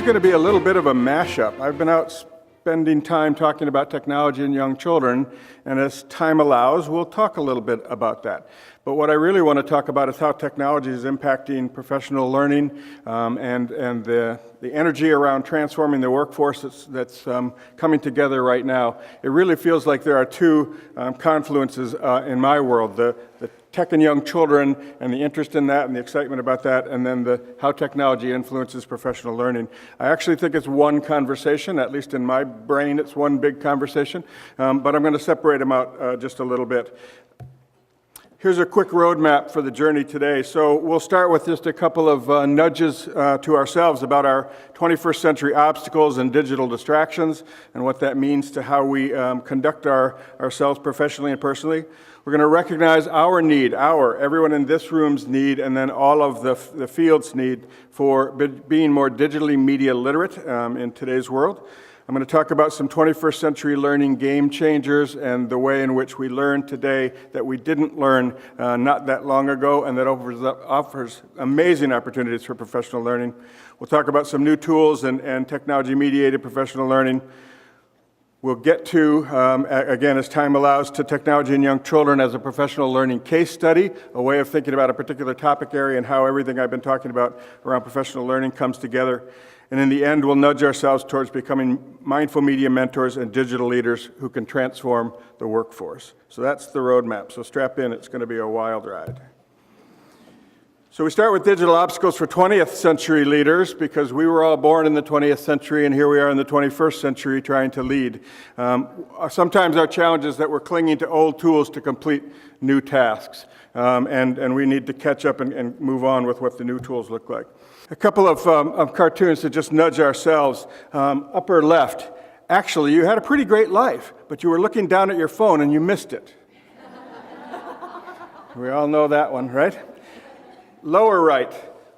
going to be a little bit of a mashup. I've been out spending time talking about technology and young children, and as time allows, we'll talk a little bit about that. But what I really want to talk about is how technology is impacting professional learning and the energy around transforming the workforce that's coming together right now. It really feels like there are two confluences in my world, the tech and young children and the interest in that and the excitement about that, and then how technology influences professional learning. I actually think it's one conversation, at least in my brain it's one big conversation, but I'm going to separate them out just a little bit. Here's a quick roadmap for the journey today. So we'll start with just a couple of nudges to ourselves about our 21st century obstacles and digital distractions and what that means to how we conduct ourselves professionally and personally. We're going to recognize our need, everyone in this room's need, and then all of the field's need for being more digitally media literate in today's world. I'm going to talk about some 21st century learning game changers and the way in which we learn today that we didn't learn not that long ago, and that offers amazing opportunities for professional learning. We'll talk about some new tools and technology-mediated professional learning. We'll get to, again, as time allows, to technology and young children as a professional learning case study, a way of thinking about a particular topic area and how everything I've been talking about around professional learning comes together. And in the end, we'll nudge ourselves towards becoming mindful media mentors and digital leaders who can transform the workforce. So that's the roadmap. So strap in, it's going to be a wild ride. So we start with digital obstacles for 20th century leaders because we were all born in the 20th century and here we are in the 21st century trying to lead. Sometimes our challenge is that we're clinging to old tools to complete new tasks. And we need to catch up and move on with what the new tools look like. A couple of cartoons to just nudge ourselves. Upper left, actually, you had a pretty great life, but you were looking down at your phone and you missed it. We all know that one, right? Lower right,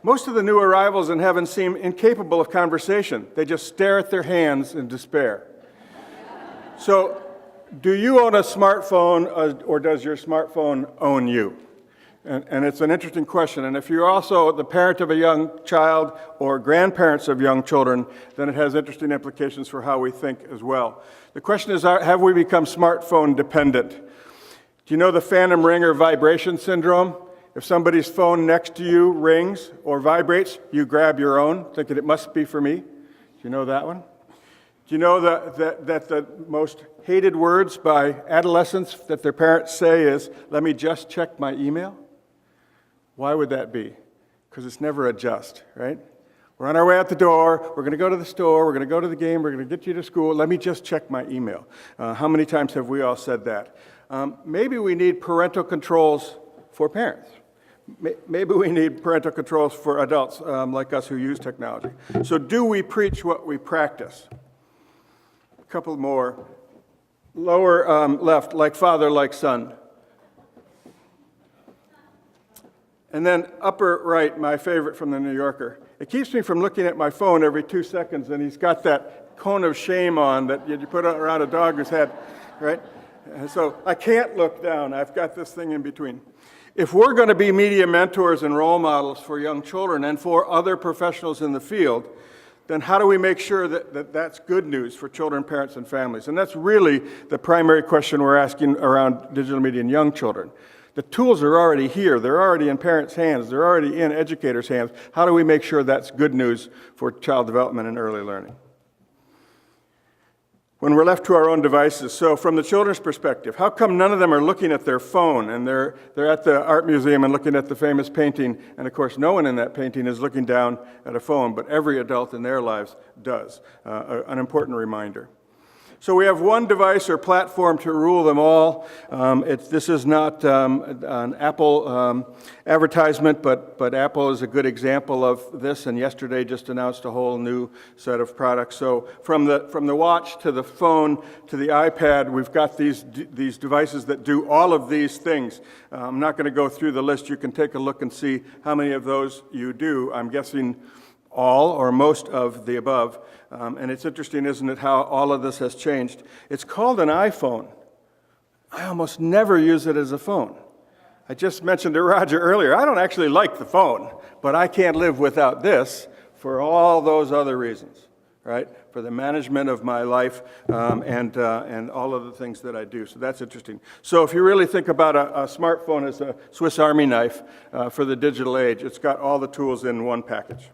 most of the new arrivals in heaven seem incapable of conversation. They just stare at their hands in despair. So, do you own a smartphone or does your smartphone own you? And it's an interesting question. And if you're also the parent of a young child or grandparents of young children, then it has interesting implications for how we think as well. The question is, have we become smartphone dependent? Do you know the phantom ringer vibration syndrome? If somebody's phone next to you rings or vibrates, you grab your own, thinking it must be for me. Do you know that one? Do you know that the most hated words by adolescents that their parents say is, "Let me just check my email"? Why would that be? Because it's never a just, right? We're on our way out the door, we're going to go to the store, we're going to go to the game, we're going to get you to school, let me just check my email. How many times have we all said that? Maybe we need parental controls for parents. Maybe we need parental controls for adults like us who use technology. So do we preach what we practice? A couple more. Lower left, like father, like son. And then upper right, my favorite from the New Yorker. It keeps me from looking at my phone every 2 seconds, and he's got that cone of shame on that you put around a dog's head, right? And so I can't look down. I've got this thing in between. If we're going to be media mentors and role models for young children and for other professionals in the field, then how do we make sure that that's good news for children, parents, and families? And that's really the primary question we're asking around digital media and young children. The tools are already here. They're already in parents' hands. They're already in educators' hands. How do we make sure that's good news for child development and early learning? When we're left to our own devices, so from the children's perspective, how come none of them are looking at their phone and they're at the art museum and looking at the famous painting, and of course no one in that painting is looking down at a phone, but every adult in their lives does. An important reminder. So we have one device or platform to rule them all. This is not an Apple advertisement, but Apple is a good example of this, and yesterday just announced a whole new set of products. So from the watch to the phone to the iPad, we've got these devices that do all of these things. I'm not going to go through the list. You can take a look and see how many of those you do. I'm guessing all or most of the above. And it's interesting, isn't it, how all of this has changed. It's called an iPhone. I almost never use it as a phone. I just mentioned to Roger earlier, I don't actually like the phone, but I can't live without this for all those other reasons, right? For the management of my life and all of the things that I do. So that's interesting. So if you really think about a smartphone as a Swiss Army knife for the digital age, it's got all the tools in one package.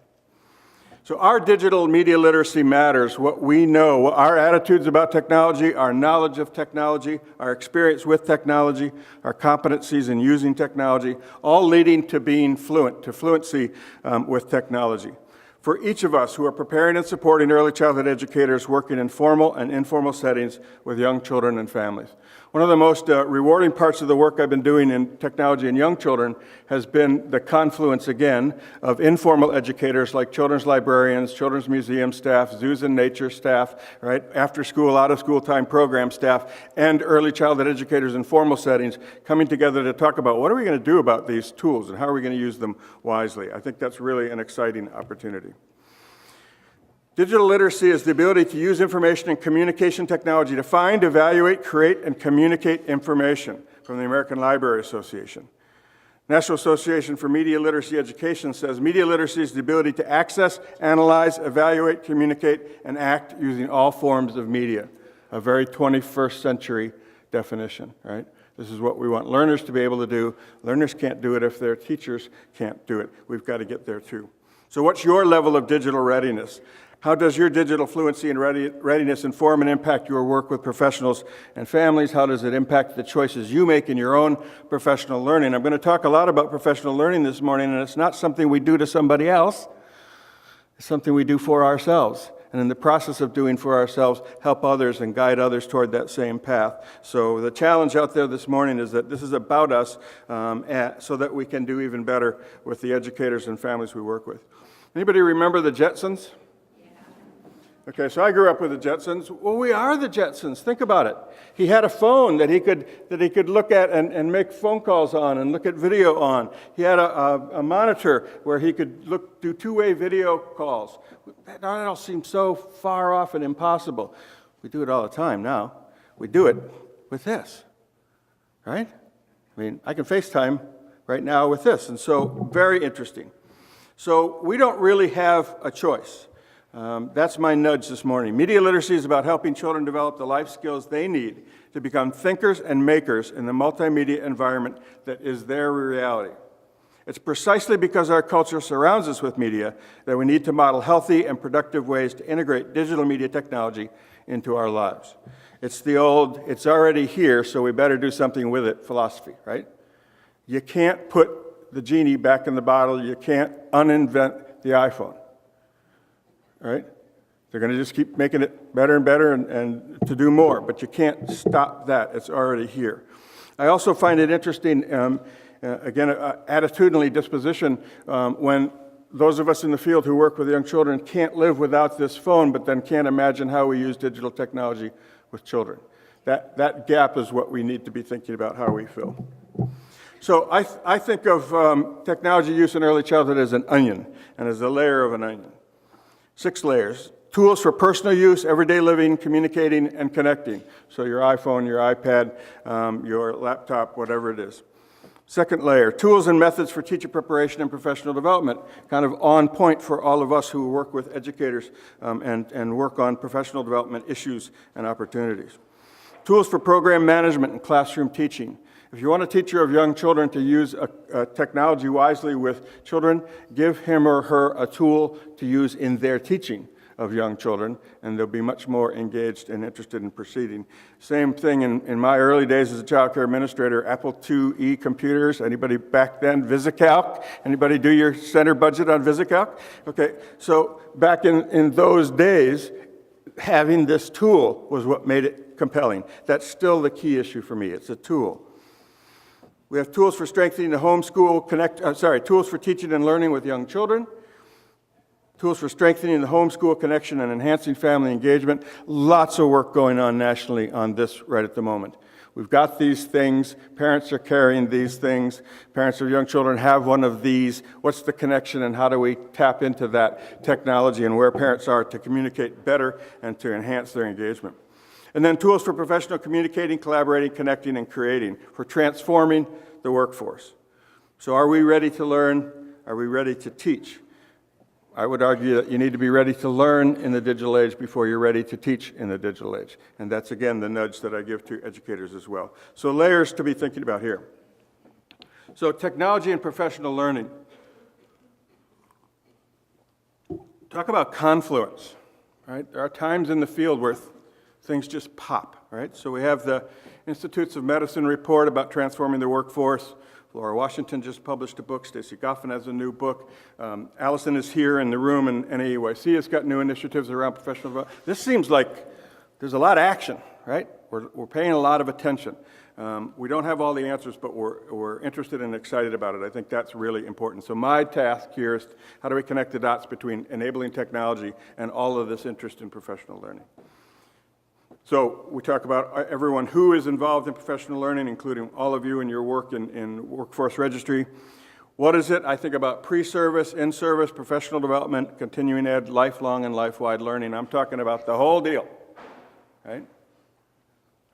So our digital media literacy matters. What we know, our attitudes about technology, our knowledge of technology, our experience with technology, our competencies in using technology, all leading to being fluent, to fluency with technology. For each of us who are preparing and supporting early childhood educators working in formal and informal settings with young children and families. One of the most rewarding parts of the work I've been doing in technology and young children has been the confluence, again, of informal educators like children's librarians, children's museum staff, zoos and nature staff, right, after school, out of school time program staff, and early childhood educators in formal settings coming together to talk about what are we going to do about these tools and how are we going to use them wisely. I think that's really an exciting opportunity. Digital literacy is the ability to use information and communication technology to find, evaluate, create, and communicate information from the American Library Association. National Association for Media Literacy Education says media literacy is the ability to access, analyze, evaluate, communicate, and act using all forms of media. A very 21st century definition, right? This is what we want learners to be able to do. Learners can't do it if their teachers can't do it. We've got to get there too. So what's your level of digital readiness? How does your digital fluency and readiness inform and impact your work with professionals and families? How does it impact the choices you make in your own professional learning? I'm going to talk a lot about professional learning this morning, and it's not something we do to somebody else. It's something we do for ourselves. And in the process of doing for ourselves, help others and guide others toward that same path. So the challenge out there this morning is that this is about us so that we can do even better with the educators and families we work with. Anybody remember the Jetsons? Okay, so I grew up with the Jetsons. Well, we are the Jetsons. Think about it. He had a phone that he could look at and make phone calls on and look at video on. He had a monitor where he could do two-way video calls. That all seems so far off and impossible. We do it all the time now. We do it with this, right? I mean, I can FaceTime right now with this, and so very interesting. So we don't really have a choice. That's my nudge this morning. Media literacy is about helping children develop the life skills they need to become thinkers and makers in the multimedia environment that is their reality. It's precisely because our culture surrounds us with media that we need to model healthy and productive ways to integrate digital media technology into our lives. It's the old, it's already here, so we better do something with it philosophy, right? You can't put the genie back in the bottle. You can't uninvent the iPhone. Right? They're going to just keep making it better and better and to do more, but you can't stop that. It's already here. I also find it interesting, again, attitudinally disposition, when those of us in the field who work with young children can't live without this phone, but then can't imagine how we use digital technology with children. That gap is what we need to be thinking about how we fill. So I think of technology use in early childhood as an onion and as a layer of an onion. 6 layers. Tools for personal use, everyday living, communicating, and connecting. So your iPhone, your iPad, your laptop, whatever it is. Second layer, tools and methods for teacher preparation and professional development, kind of on point for all of us who work with educators and work on professional development issues and opportunities. Tools for program management and classroom teaching. If you want a teacher of young children to use technology wisely with children, give him or her a tool to use in their teaching of young children, and they'll be much more engaged and interested in proceeding. Same thing in my early days as a child care administrator, Apple IIe computers. Anybody back then? VisiCalc? Anybody do your center budget on VisiCalc? Okay, so back in those days, having this tool was what made it compelling. That's still the key issue for me. It's a tool. We have tools for strengthening the homeschool tools for teaching and learning with young children, tools for strengthening the homeschool connection and enhancing family engagement. Lots of work going on nationally on this right at the moment. We've got these things. Parents are carrying these things. Parents of young children have one of these. What's the connection and how do we tap into that technology and where parents are to communicate better and to enhance their engagement? And then tools for professional communicating, collaborating, connecting, and creating, for transforming the workforce. So are we ready to learn? Are we ready to teach? I would argue that you need to be ready to learn in the digital age before you're ready to teach in the digital age. And that's, again, the nudge that I give to educators as well. So layers to be thinking about here. So technology and professional learning. Talk about confluence, right? There are times in the field where things just pop, right? So we have the Institutes of Medicine report about transforming the workforce. Laura Washington just published a book. Stacy Goffin has a new book. Allison is here in the room, and NAEYC has got new initiatives around professional development. This seems like there's a lot of action, right? We're paying a lot of attention. We don't have all the answers, but we're interested and excited about it. I think that's really important. So my task here is how do we connect the dots between enabling technology and all of this interest in professional learning? So we talk about everyone who is involved in professional learning, including all of you in your work in Workforce Registry. What is it? I think about pre-service, in-service, professional development, continuing ed, lifelong and life-wide learning. I'm talking about the whole deal, right?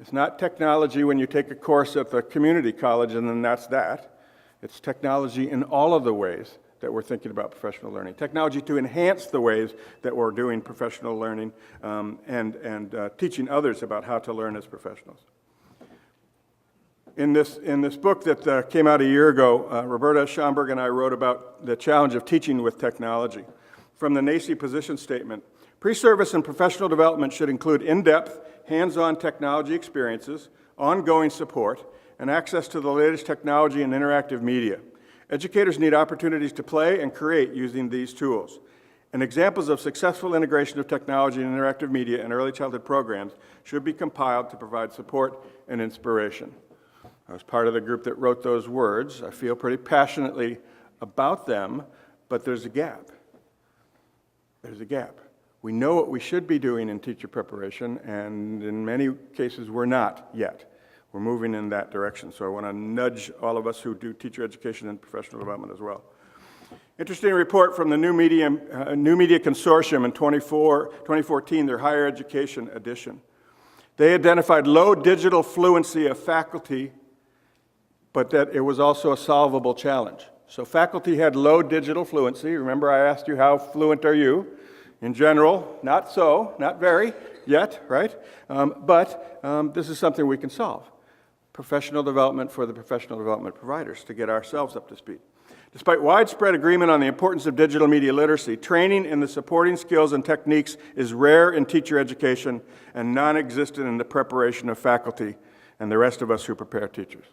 It's not technology when you take a course at the community college and then that's that. It's technology in all of the ways that we're thinking about professional learning. Technology to enhance the ways that we're doing professional learning and teaching others about how to learn as professionals. In this book that came out a year ago, Roberta Schomburg and I wrote about the challenge of teaching with technology. From the NAEYC position statement, pre-service and professional development should include in-depth, hands-on technology experiences, ongoing support, and access to the latest technology and interactive media. Educators need opportunities to play and create using these tools. And examples of successful integration of technology and interactive media in early childhood programs should be compiled to provide support and inspiration. I was part of the group that wrote those words. I feel pretty passionately about them, but there's a gap. There's a gap. We know what we should be doing in teacher preparation, and in many cases we're not yet. We're moving in that direction, so I want to nudge all of us who do teacher education and professional development as well. Interesting report from the New Media Consortium in 2014, their higher education edition. They identified low digital fluency of faculty, but that it was also a solvable challenge. So faculty had low digital fluency. Remember I asked you how fluent are you? In general, not so, not very yet, right? But this is something we can solve. Professional development for the professional development providers to get ourselves up to speed. Despite widespread agreement on the importance of digital media literacy, training in the supporting skills and techniques is rare in teacher education and non-existent in the preparation of faculty and the rest of us who prepare teachers.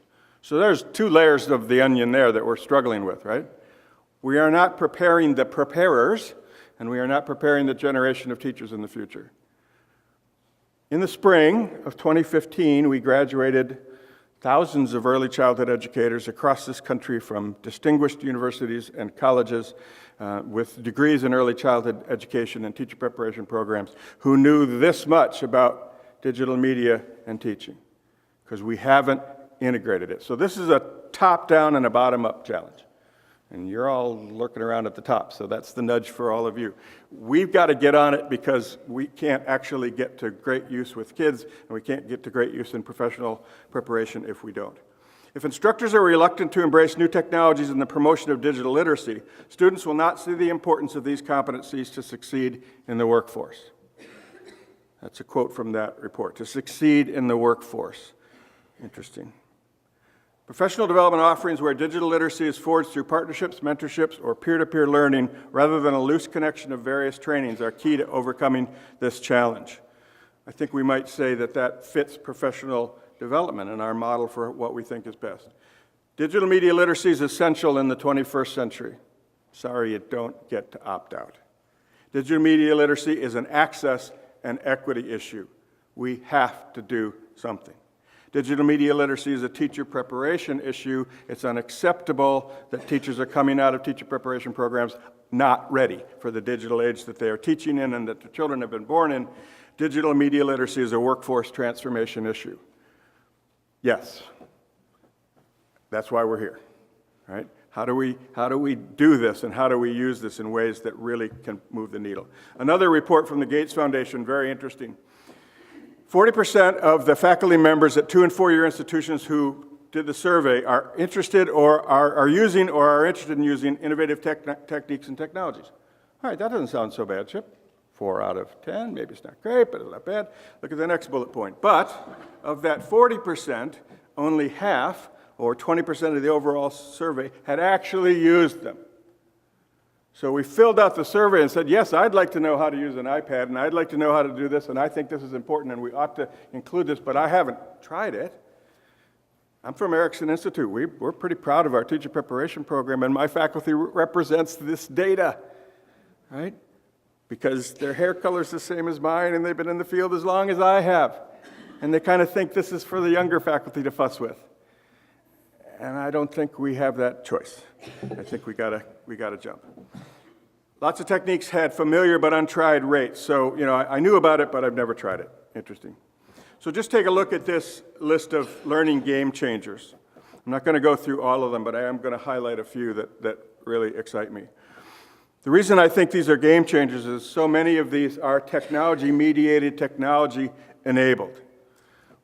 So there's two layers of the onion there that we're struggling with, right? We are not preparing the preparers, and we are not preparing the generation of teachers in the future. In the spring of 2015, we graduated thousands of early childhood educators across this country from distinguished universities and colleges with degrees in early childhood education and teacher preparation programs who knew this much about digital media and teaching, because we haven't integrated it. So this is a top-down and a bottom-up challenge. And you're all lurking around at the top, so that's the nudge for all of you. We've got to get on it because we can't actually get to great use with kids, and we can't get to great use in professional preparation if we don't. If instructors are reluctant to embrace new technologies in the promotion of digital literacy, students will not see the importance of these competencies to succeed in the workforce. That's a quote from that report, to succeed in the workforce. Interesting. Professional development offerings where digital literacy is forged through partnerships, mentorships, or peer-to-peer learning rather than a loose connection of various trainings are key to overcoming this challenge. I think we might say that that fits professional development in our model for what we think is best. Digital media literacy is essential in the 21st century. Sorry, you don't get to opt out. Digital media literacy is an access and equity issue. We have to do something. Digital media literacy is a teacher preparation issue. It's unacceptable that teachers are coming out of teacher preparation programs not ready for the digital age that they are teaching in and that their children have been born in. Digital media literacy is a workforce transformation issue. Yes, that's why we're here, right? How do we do this, and how do we use this in ways that really can move the needle? Another report from the Gates Foundation, very interesting. 40% of the faculty members at 2- and 4-year institutions who did the survey are interested or are using or are interested in using innovative techniques and technologies. All right, that doesn't sound so bad, Chip. 4 out of 10, maybe it's not great, but it's not bad. Look at the next bullet point. But of that 40%, only half, or 20% of the overall survey, had actually used them. So we filled out the survey and said, yes, I'd like to know how to use an iPad, and I'd like to know how to do this, and I think this is important, and we ought to include this, but I haven't tried it. I'm from Erickson Institute. We're pretty proud of our teacher preparation program, and my faculty represents this data, right? Because their hair color's the same as mine, and they've been in the field as long as I have. And they kind of think this is for the younger faculty to fuss with. And I don't think we have that choice. I think we gotta jump. Lots of techniques had familiar but untried rates. So, I knew about it, but I've never tried it. Interesting. So just take a look at this list of learning game changers. I'm not going to go through all of them, but I am going to highlight a few that really excite me. The reason I think these are game changers is so many of these are technology-mediated, technology-enabled.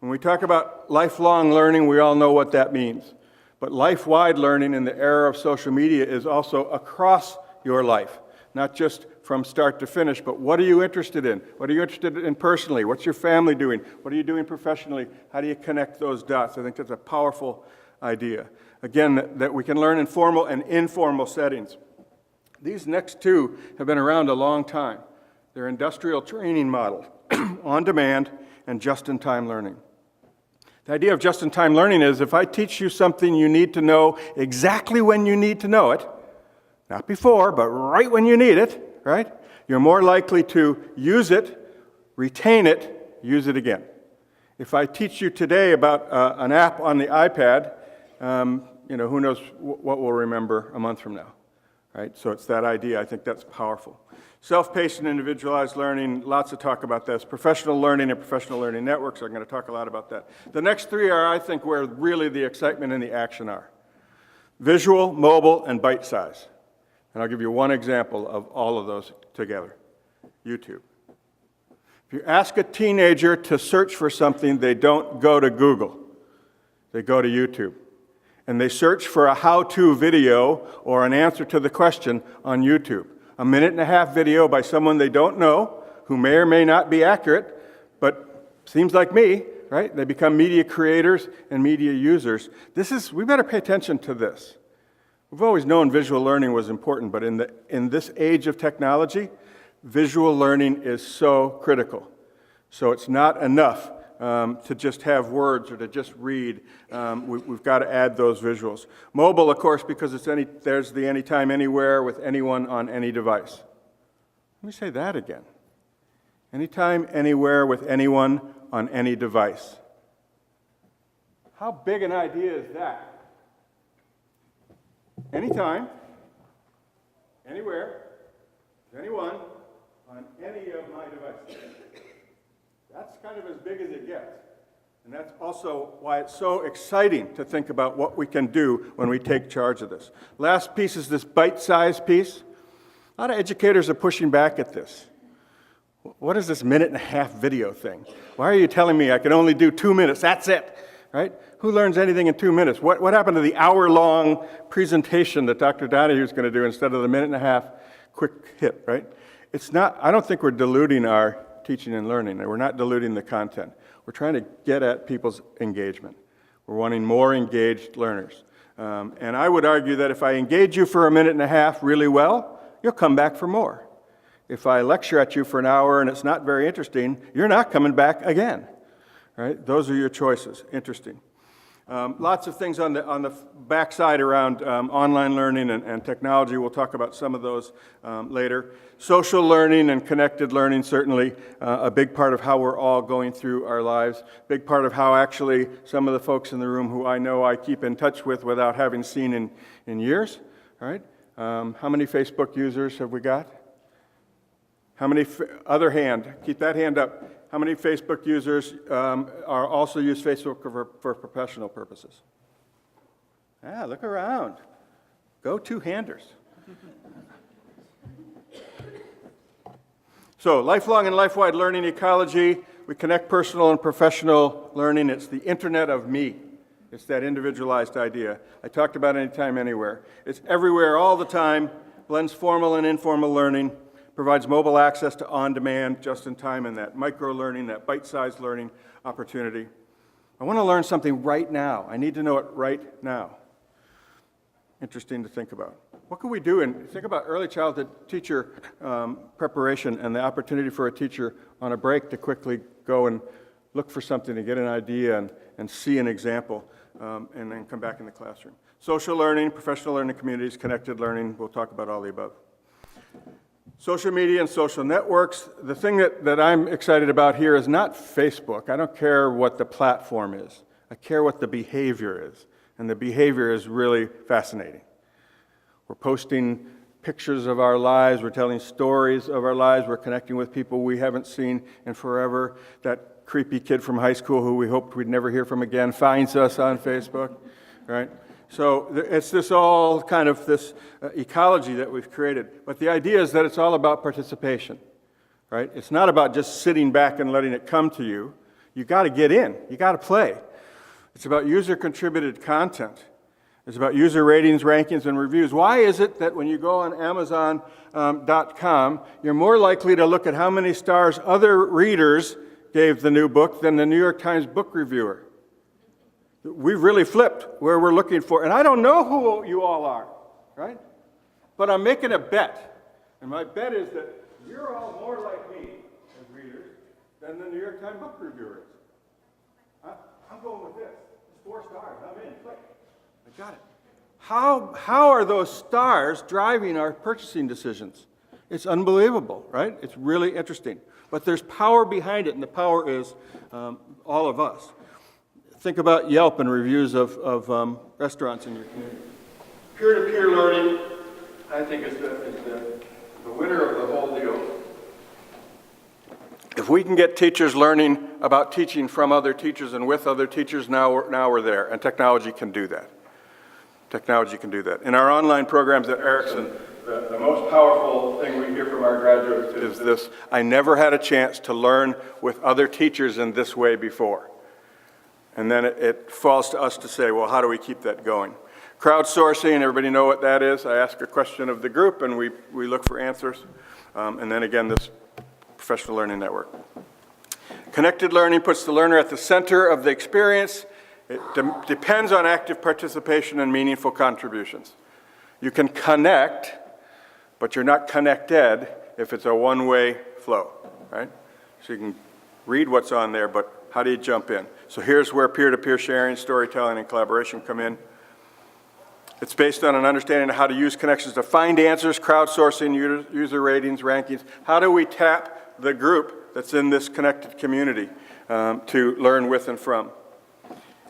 When we talk about lifelong learning, we all know what that means. But life-wide learning in the era of social media is also across your life, not just from start to finish, but what are you interested in? What are you interested in personally? What's your family doing? What are you doing professionally? How do you connect those dots? I think that's a powerful idea. Again, that we can learn in formal and informal settings. These next two have been around a long time. They're industrial training models, on demand and just-in-time learning. The idea of just-in-time learning is if I teach you something you need to know exactly when you need to know it, not before, but right when you need it, right? You're more likely to use it, retain it, use it again. If I teach you today about an app on the iPad, who knows what we'll remember a month from now, right? So it's that idea. I think that's powerful. Self-paced and individualized learning, lots of talk about this. Professional learning and professional learning networks, I'm going to talk a lot about that. The next three are, I think, where really the excitement and the action are. Visual, mobile, and bite size. And I'll give you one example of all of those together. YouTube. If you ask a teenager to search for something, they don't go to Google. They go to YouTube. And they search for a how-to video or an answer to the question on YouTube. A 1.5-minute video by someone they don't know, who may or may not be accurate, but seems like me, right? They become media creators and media users. We better pay attention to this. We've always known visual learning was important, but in this age of technology, visual learning is so critical. So it's not enough to just have words or to just read. We've got to add those visuals. Mobile, of course, because there's the anytime, anywhere, with anyone on any device. Let me say that again. Anytime, anywhere, with anyone on any device. How big an idea is that? Anytime, anywhere, with anyone on any of my devices. That's kind of as big as it gets. And that's also why it's so exciting to think about what we can do when we take charge of this. Last piece is this bite-sized piece. A lot of educators are pushing back at this. What is this 1.5-minute video thing? Why are you telling me I can only do 2 minutes? That's it, right? Who learns anything in 2 minutes? What happened to the hour-long presentation that Dr. Donahue's going to do instead of the 1.5-minute quick hit, right? I don't think we're diluting our teaching and learning, and we're not diluting the content. We're trying to get at people's engagement. We're wanting more engaged learners. And I would argue that if I engage you for a 1.5 minutes really well, you'll come back for more. If I lecture at you for an hour and it's not very interesting, you're not coming back again. Right? Those are your choices. Interesting. Lots of things on the backside around online learning and technology. We'll talk about some of those later. Social learning and connected learning, certainly a big part of how we're all going through our lives. Big part of how actually some of the folks in the room who I know I keep in touch with without having seen in years. All right? How many Facebook users have we got? How many, other hand, keep that hand up. How many Facebook users are also use Facebook for professional purposes? Look around. Go two-handers. So, lifelong and life-wide learning ecology. We connect personal and professional learning. It's the internet of me. It's that individualized idea. I talked about anytime, anywhere. It's everywhere, all the time. Blends formal and informal learning. provides mobile access to on-demand, just-in-time, and that micro-learning, that bite-sized learning opportunity. I want to learn something right now. I need to know it right now. Interesting to think about. What can we do? And think about early childhood teacher preparation and the opportunity for a teacher on a break to quickly go and look for something, to get an idea and see an example, and then come back in the classroom. Social learning, professional learning communities, connected learning, we'll talk about all the above. Social media and social networks. The thing that I'm excited about here is not Facebook. I don't care what the platform is. I care what the behavior is. And the behavior is really fascinating. We're posting pictures of our lives. We're telling stories of our lives. We're connecting with people we haven't seen in forever. That creepy kid from high school who we hoped we'd never hear from again finds us on Facebook, right? So it's this all kind of this ecology that we've created. But the idea is that it's all about participation, right? It's not about just sitting back and letting it come to you. You got to get in. You got to play. It's about user-contributed content. It's about user ratings, rankings, and reviews. Why is it that when you go on Amazon.com, you're more likely to look at how many stars other readers gave the new book than the New York Times book reviewer? We've really flipped where we're looking for, and I don't know who you all are, right? But I'm making a bet, and my bet is that you're all more like me as readers than the New York Times book reviewer is. I'm going with this. It's 4 stars. I'm in. Click. I got it. How are those stars driving our purchasing decisions? It's unbelievable, right? It's really interesting. But there's power behind it, and the power is all of us. Think about Yelp and reviews of restaurants in your community. Peer-to-peer learning, I think, is the winner of the whole deal. If we can get teachers learning about teaching from other teachers and with other teachers, now we're there, and technology can do that. Technology can do that. In our online programs at Erickson, the most powerful thing we hear from our graduates is this: I never had a chance to learn with other teachers in this way before. And then it falls to us to say, well, how do we keep that going? Crowdsourcing, everybody know what that is? I ask a question of the group, and we look for answers. And then again, this professional learning network. Connected learning puts the learner at the center of the experience. It depends on active participation and meaningful contributions. You can connect, but you're not connected if it's a one-way flow, right? So you can read what's on there, but how do you jump in? So here's where peer-to-peer sharing, storytelling, and collaboration come in. It's based on an understanding of how to use connections to find answers, crowdsourcing, user ratings, rankings. How do we tap the group that's in this connected community to learn with and from?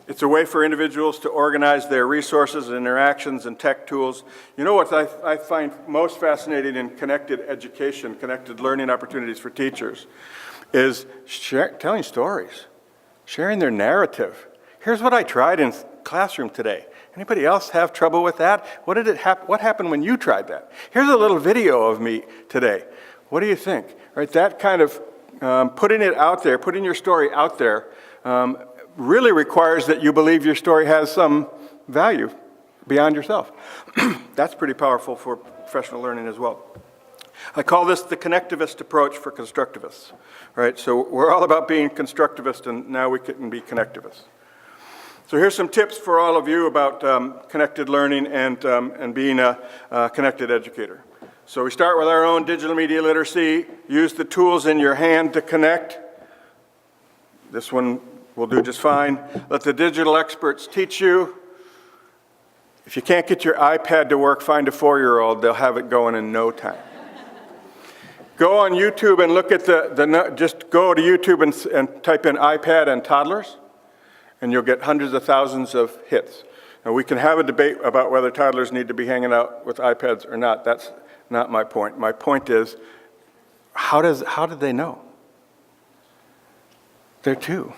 It's a way for individuals to organize their resources, interactions, and tech tools. You know what I find most fascinating in connected education, connected learning opportunities for teachers, is telling stories, sharing their narrative. Here's what I tried in classroom today. Anybody else have trouble with that? What happened when you tried that? Here's a little video of me today. What do you think? Right, that kind of putting it out there, putting your story out there, really requires that you believe your story has some value beyond yourself. That's pretty powerful for professional learning as well. I call this the connectivist approach for constructivists, right? So we're all about being constructivist, and now we can be connectivists. So here's some tips for all of you about connected learning and being a connected educator. So we start with our own digital media literacy. Use the tools in your hand to connect. This one will do just fine. Let the digital experts teach you. If you can't get your iPad to work, find a 4-year-old. They'll have it going in no time. Go on YouTube and look at just go to YouTube and type in iPad and toddlers, and you'll get hundreds of thousands of hits. Now, we can have a debate about whether toddlers need to be hanging out with iPads or not. That's not my point. My point is, how did they know? They're 2.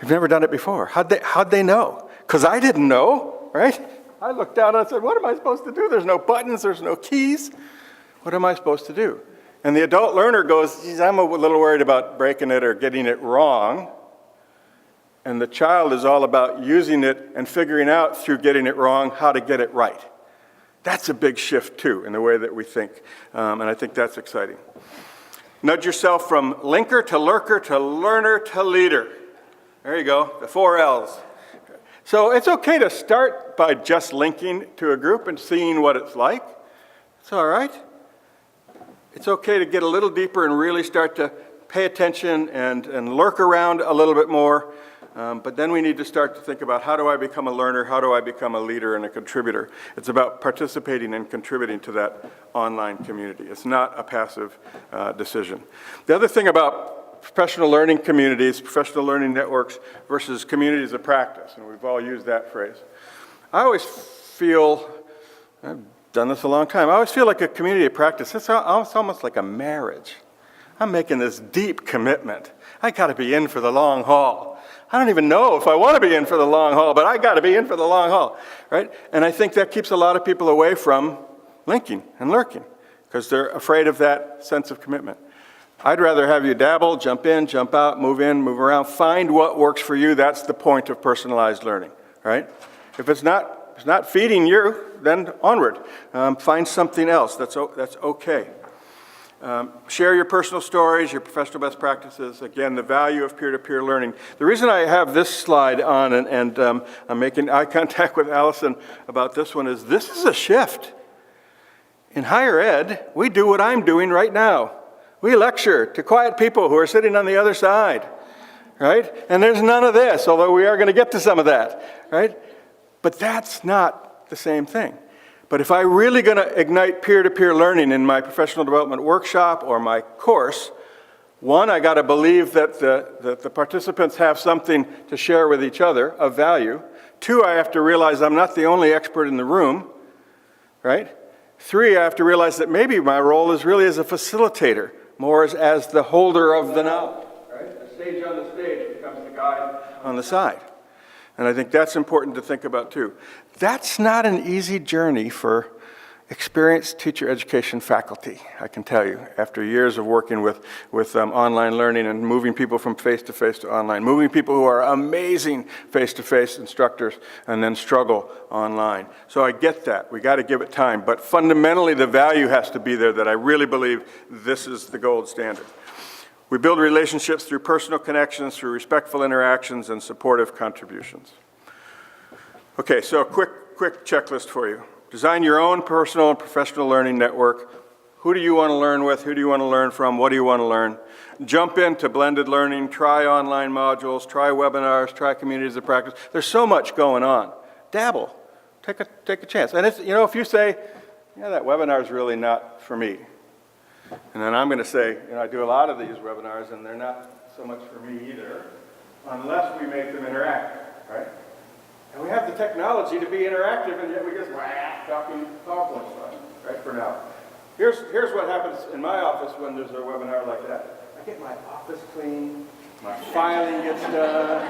They've never done it before. How'd they know? Because I didn't know, right? I looked down and I said, what am I supposed to do? There's no buttons, there's no keys. What am I supposed to do? And the adult learner goes, geez, I'm a little worried about breaking it or getting it wrong. And the child is all about using it and figuring out through getting it wrong how to get it right. That's a big shift, too, in the way that we think, and I think that's exciting. Nudge yourself from linker to lurker to learner to leader. There you go, the 4 L's. So it's okay to start by just linking to a group and seeing what it's like. It's all right. It's okay to get a little deeper and really start to pay attention and lurk around a little bit more. But then we need to start to think about, how do I become a learner? How do I become a leader and a contributor? It's about participating and contributing to that online community. It's not a passive decision. The other thing about professional learning communities, professional learning networks versus communities of practice, and we've all used that phrase. I always feel, I've done this a long time, I always feel like a community of practice, it's almost like a marriage. I'm making this deep commitment. I got to be in for the long haul. I don't even know if I want to be in for the long haul, but I got to be in for the long haul, right? And I think that keeps a lot of people away from linking and lurking because they're afraid of that sense of commitment. I'd rather have you dabble, jump in, jump out, move in, move around, find what works for you. That's the point of personalized learning, right? If it's not feeding you, then onward. Find something else. That's okay. Share your personal stories, your professional best practices. Again, the value of peer-to-peer learning. The reason I have this slide on and I'm making eye contact with Allison about this one is this is a shift. In higher ed, we do what I'm doing right now. We lecture to quiet people who are sitting on the other side, right? And there's none of this, although we are going to get to some of that, right? But that's not the same thing. But if I'm really going to ignite peer-to-peer learning in my professional development workshop or my course, one, I got to believe that the participants have something to share with each other of value. Two, I have to realize I'm not the only expert in the room, right? Three, I have to realize that maybe my role is really as a facilitator, more as the holder of the knowledge, right? The sage on the stage becomes the guide on the side. And I think that's important to think about too. That's not an easy journey for experienced teacher education faculty, I can tell you, after years of working with online learning and moving people from face-to-face to online, moving people who are amazing face-to-face instructors and then struggle online. So I get that. We got to give it time. But fundamentally, the value has to be there that I really believe this is the gold standard. We build relationships through personal connections, through respectful interactions, and supportive contributions. Okay, so a quick checklist for you. Design your own personal and professional learning network. Who do you want to learn with? Who do you want to learn from? What do you want to learn? Jump into blended learning. Try online modules. Try webinars. Try communities of practice. There's so much going on. Dabble. Take a chance. And it's, if you say, yeah, that webinar is really not for me. And then I'm going to say, I do a lot of these webinars, and they're not so much for me either, unless we make them interactive, right? And we have the technology to be interactive, and yet we just talking PowerPoint slides, right, for now. Here's what happens in my office when there's a webinar like that. I get my office clean, my filing gets done,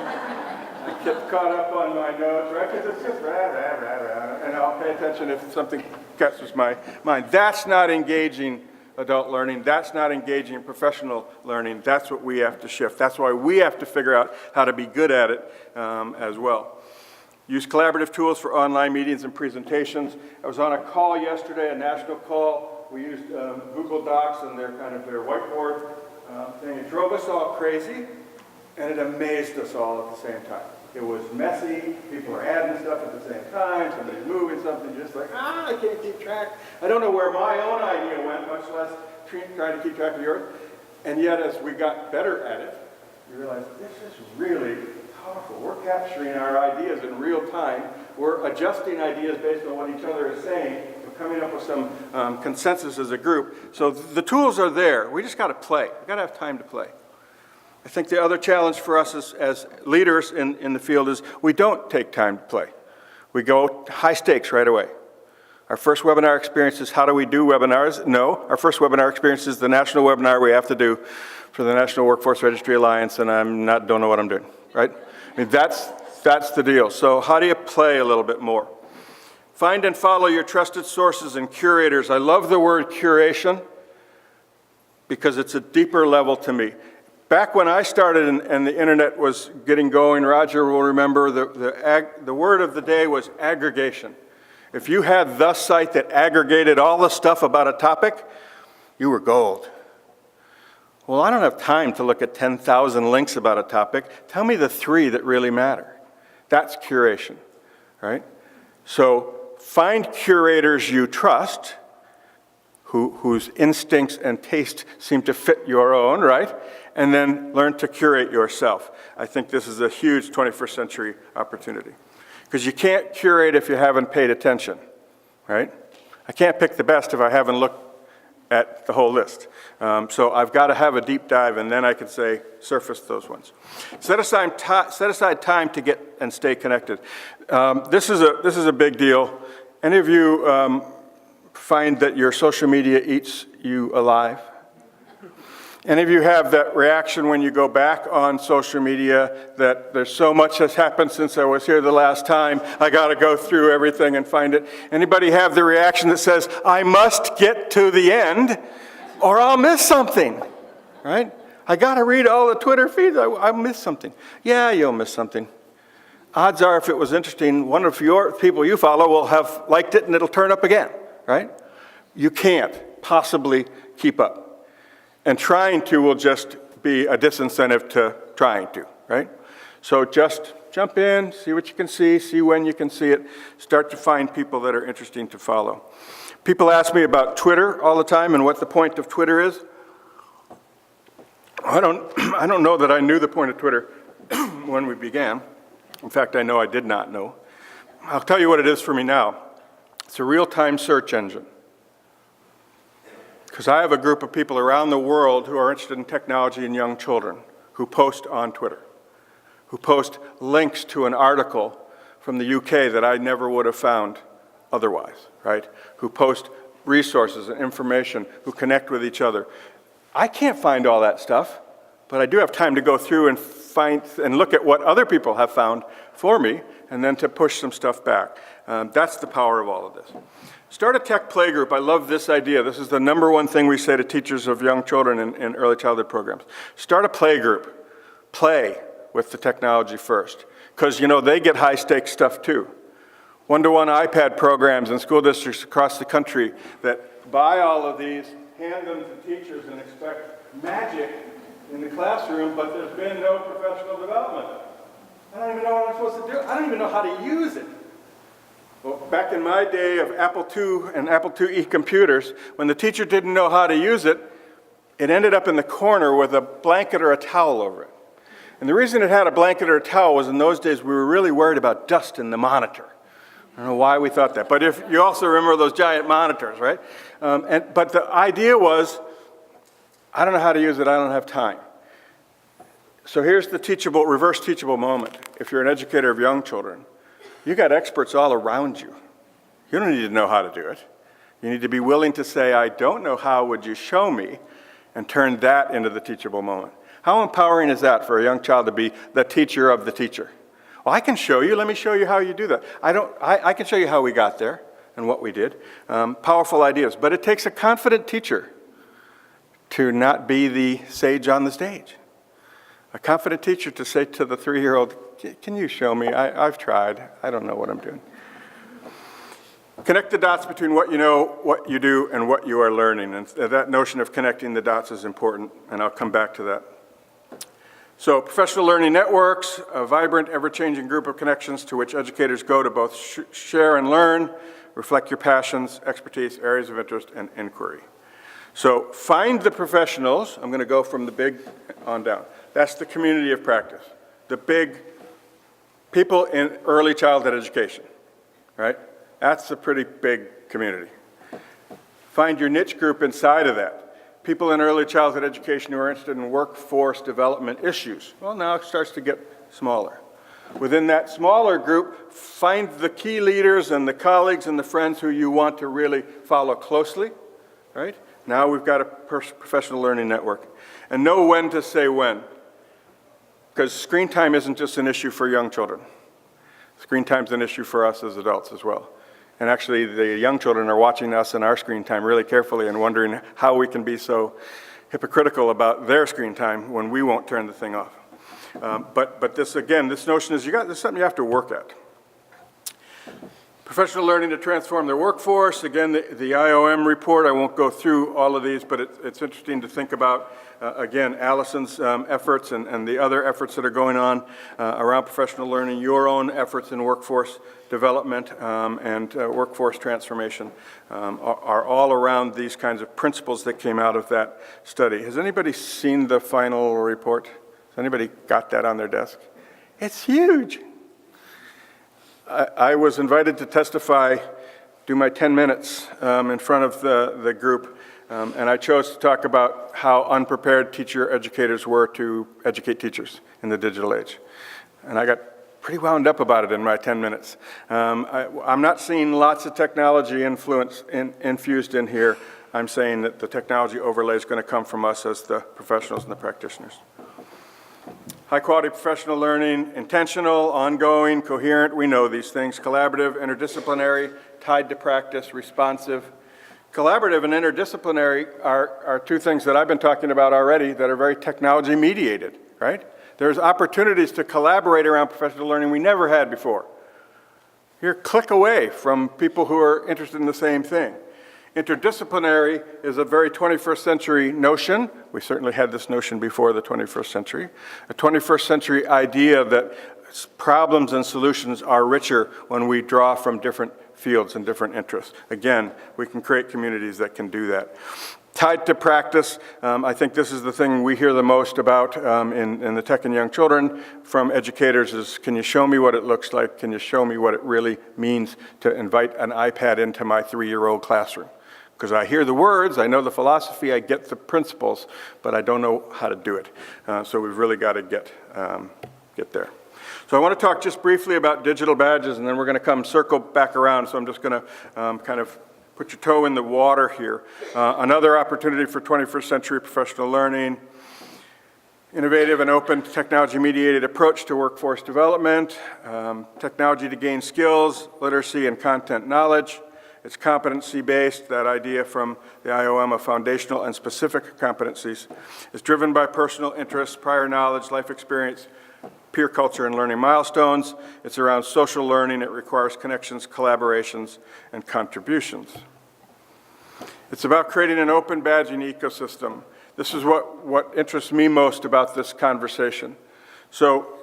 I get caught up on my notes, right, because it's just and I'll pay attention if something catches my mind. That's not engaging adult learning. That's not engaging professional learning. That's what we have to shift. That's why we have to figure out how to be good at it as well. Use collaborative tools for online meetings and presentations. I was on a call yesterday, a national call. We used Google Docs and their whiteboard thing. It drove us all crazy, and it amazed us all at the same time. It was messy. People are adding stuff at the same time. Somebody's moving something. Just like, I can't keep track. I don't know where my own idea went, much less trying to keep track of yours. And yet, as we got better at it, we realized this is really powerful. We're capturing our ideas in real time. We're adjusting ideas based on what each other is saying. We're coming up with some consensus as a group. So the tools are there. We just got to play. We've got to have time to play. I think the other challenge for us as leaders in the field is we don't take time to play. We go high stakes right away. Our first webinar experience is how do we do webinars? No, our first webinar experience is the national webinar we have to do for the National Workforce Registry Alliance, and don't know what I'm doing, right? I mean, that's the deal. So how do you play a little bit more? Find and follow your trusted sources and curators. I love the word curation because it's a deeper level to me. Back when I started and the internet was getting going, Roger will remember the word of the day was aggregation. If you had the site that aggregated all the stuff about a topic, you were gold. Well, I don't have time to look at 10,000 links about a topic. Tell me the 3 that really matter. That's curation, right? So find curators you trust, whose instincts and taste seem to fit your own, right? And then learn to curate yourself. I think this is a huge 21st century opportunity. Because you can't curate if you haven't paid attention, right? I can't pick the best if I haven't looked at the whole list. So I've got to have a deep dive, and then I can say, surface those ones. Set aside time to get and stay connected. This is a big deal. Any of you find that your social media eats you alive? Any of you have that reaction when you go back on social media that there's so much has happened since I was here the last time, I got to go through everything and find it? Anybody have the reaction that says, I must get to the end or I'll miss something, right? I got to read all the Twitter feeds, I'll miss something. Yeah, you'll miss something. Odds are if it was interesting, one of your people you follow will have liked it and it'll turn up again, right? You can't possibly keep up. And trying to will just be a disincentive to trying to, right? So just jump in, see what you can see when you can see it, start to find people that are interesting to follow. People ask me about Twitter all the time and what the point of Twitter is. I don't know that I knew the point of Twitter when we began. In fact, I know I did not know. I'll tell you what it is for me now. It's a real-time search engine. Because I have a group of people around the world who are interested in technology and young children who post on Twitter, who post links to an article from the UK that I never would have found otherwise, right? Who post resources and information, who connect with each other. I can't find all that stuff, but I do have time to go through and find and look at what other people have found for me and then to push some stuff back. That's the power of all of this. Start a tech play group. I love this idea. This is the number one thing we say to teachers of young children in early childhood programs. Start a play group. Play with the technology first. Because, you know, they get high-stakes stuff too. One-to-one iPad programs in school districts across the country that buy all of these, hand them to teachers and expect magic in the classroom, but there's been no professional development. I don't even know what I'm supposed to do. I don't even know how to use it. Well, back in my day of Apple II and Apple IIe computers, when the teacher didn't know how to use it, it ended up in the corner with a blanket or a towel over it. And the reason it had a blanket or a towel was in those days we were really worried about dust in the monitor. I don't know why we thought that, but if you also remember those giant monitors, right? But the idea was, I don't know how to use it, I don't have time. So here's the reverse teachable moment. If you're an educator of young children, you got experts all around you. You don't need to know how to do it. You need to be willing to say, I don't know how, would you show me? And turn that into the teachable moment. How empowering is that for a young child to be the teacher of the teacher? Well, I can show you. Let me show you how you do that. I can show you how we got there and what we did. Powerful ideas. But it takes a confident teacher to not be the sage on the stage. A confident teacher to say to the 3-year-old, can you show me? I've tried. I don't know what I'm doing. Connect the dots between what you know, what you do, and what you are learning. And that notion of connecting the dots is important, and I'll come back to that. So professional learning networks, a vibrant, ever-changing group of connections to which educators go to both share and learn, reflect your passions, expertise, areas of interest, and inquiry. So find the professionals. I'm going to go from the big on down. That's the community of practice, the big people in early childhood education, right? That's a pretty big community. Find your niche group inside of that. People in early childhood education who are interested in workforce development issues. Well, now it starts to get smaller. Within that smaller group, find the key leaders and the colleagues and the friends who you want to really follow closely, right? Now we've got a professional learning network. And know when to say when. Because screen time isn't just an issue for young children. Screen time's an issue for us as adults as well. And actually, the young children are watching us and our screen time really carefully and wondering how we can be so hypocritical about their screen time when we won't turn the thing off. But this, again, this notion is this is something you have to work at. Professional learning to transform their workforce. Again, the IOM report, I won't go through all of these, but it's interesting to think about, again, Allison's efforts and the other efforts that are going on around professional learning, your own efforts in workforce development and workforce transformation are all around these kinds of principles that came out of that study. Has anybody seen the final report? Has anybody got that on their desk? It's huge. I was invited to testify, do my 10 minutes in front of the group, and I chose to talk about how unprepared teacher educators were to educate teachers in the digital age. And I got pretty wound up about it in my 10 minutes. I'm not seeing lots of technology influence infused in here. I'm saying that the technology overlay is going to come from us as the professionals and the practitioners. High-quality professional learning, intentional, ongoing, coherent, we know these things, collaborative, interdisciplinary, tied to practice, responsive. Collaborative and interdisciplinary are two things that I've been talking about already that are very technology-mediated, right? There's opportunities to collaborate around professional learning we never had before. You're a click away from people who are interested in the same thing. Interdisciplinary is a very 21st century notion. We certainly had this notion before the 21st century. A 21st century idea that problems and solutions are richer when we draw from different fields and different interests. Again, we can create communities that can do that. Tied to practice, I think this is the thing we hear the most about in the tech and young children from educators is, can you show me what it looks like? Can you show me what it really means to invite an iPad into my 3-year-old classroom? Because I hear the words, I know the philosophy, I get the principles, but I don't know how to do it. So we've really got to get there. So I want to talk just briefly about digital badges, and then we're going to circle back around. So I'm just going to kind of put your toe in the water here. Another opportunity for 21st century professional learning, innovative and open technology-mediated approach to workforce development, technology to gain skills, literacy, and content knowledge. It's competency-based, that idea from the IOM of foundational and specific competencies. It's driven by personal interests, prior knowledge, life experience, peer culture, and learning milestones. It's around social learning. It requires connections, collaborations, and contributions. It's about creating an open badging ecosystem. This is what interests me most about this conversation. So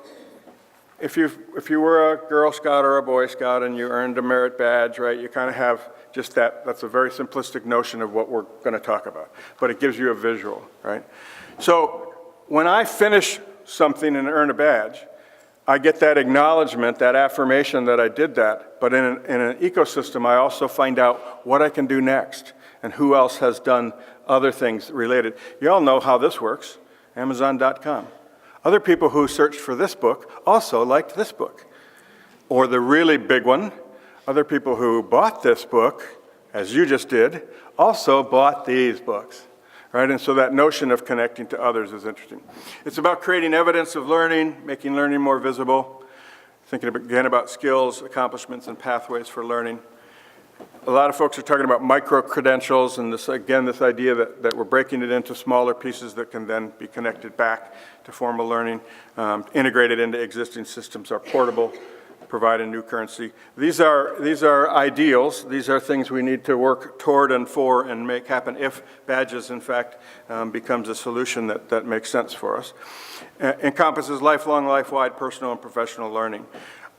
if you were a Girl Scout or a Boy Scout and you earned a merit badge, right, you kind of have just that's a very simplistic notion of what we're going to talk about, but it gives you a visual, right? So when I finish something and earn a badge, I get that acknowledgement, that affirmation that I did that, but in an ecosystem, I also find out what I can do next and who else has done other things related. You all know how this works, Amazon.com. Other people who searched for this book also liked this book. Or the really big one, other people who bought this book, as you just did, also bought these books. Right? And so that notion of connecting to others is interesting. It's about creating evidence of learning, making learning more visible, thinking again about skills, accomplishments, and pathways for learning. A lot of folks are talking about micro-credentials and this idea that we're breaking it into smaller pieces that can then be connected back to formal learning, integrated into existing systems, are portable, provide a new currency. These are ideals. These are things we need to work toward and for and make happen if badges, in fact, becomes a solution that makes sense for us. Encompasses lifelong, life-wide personal and professional learning.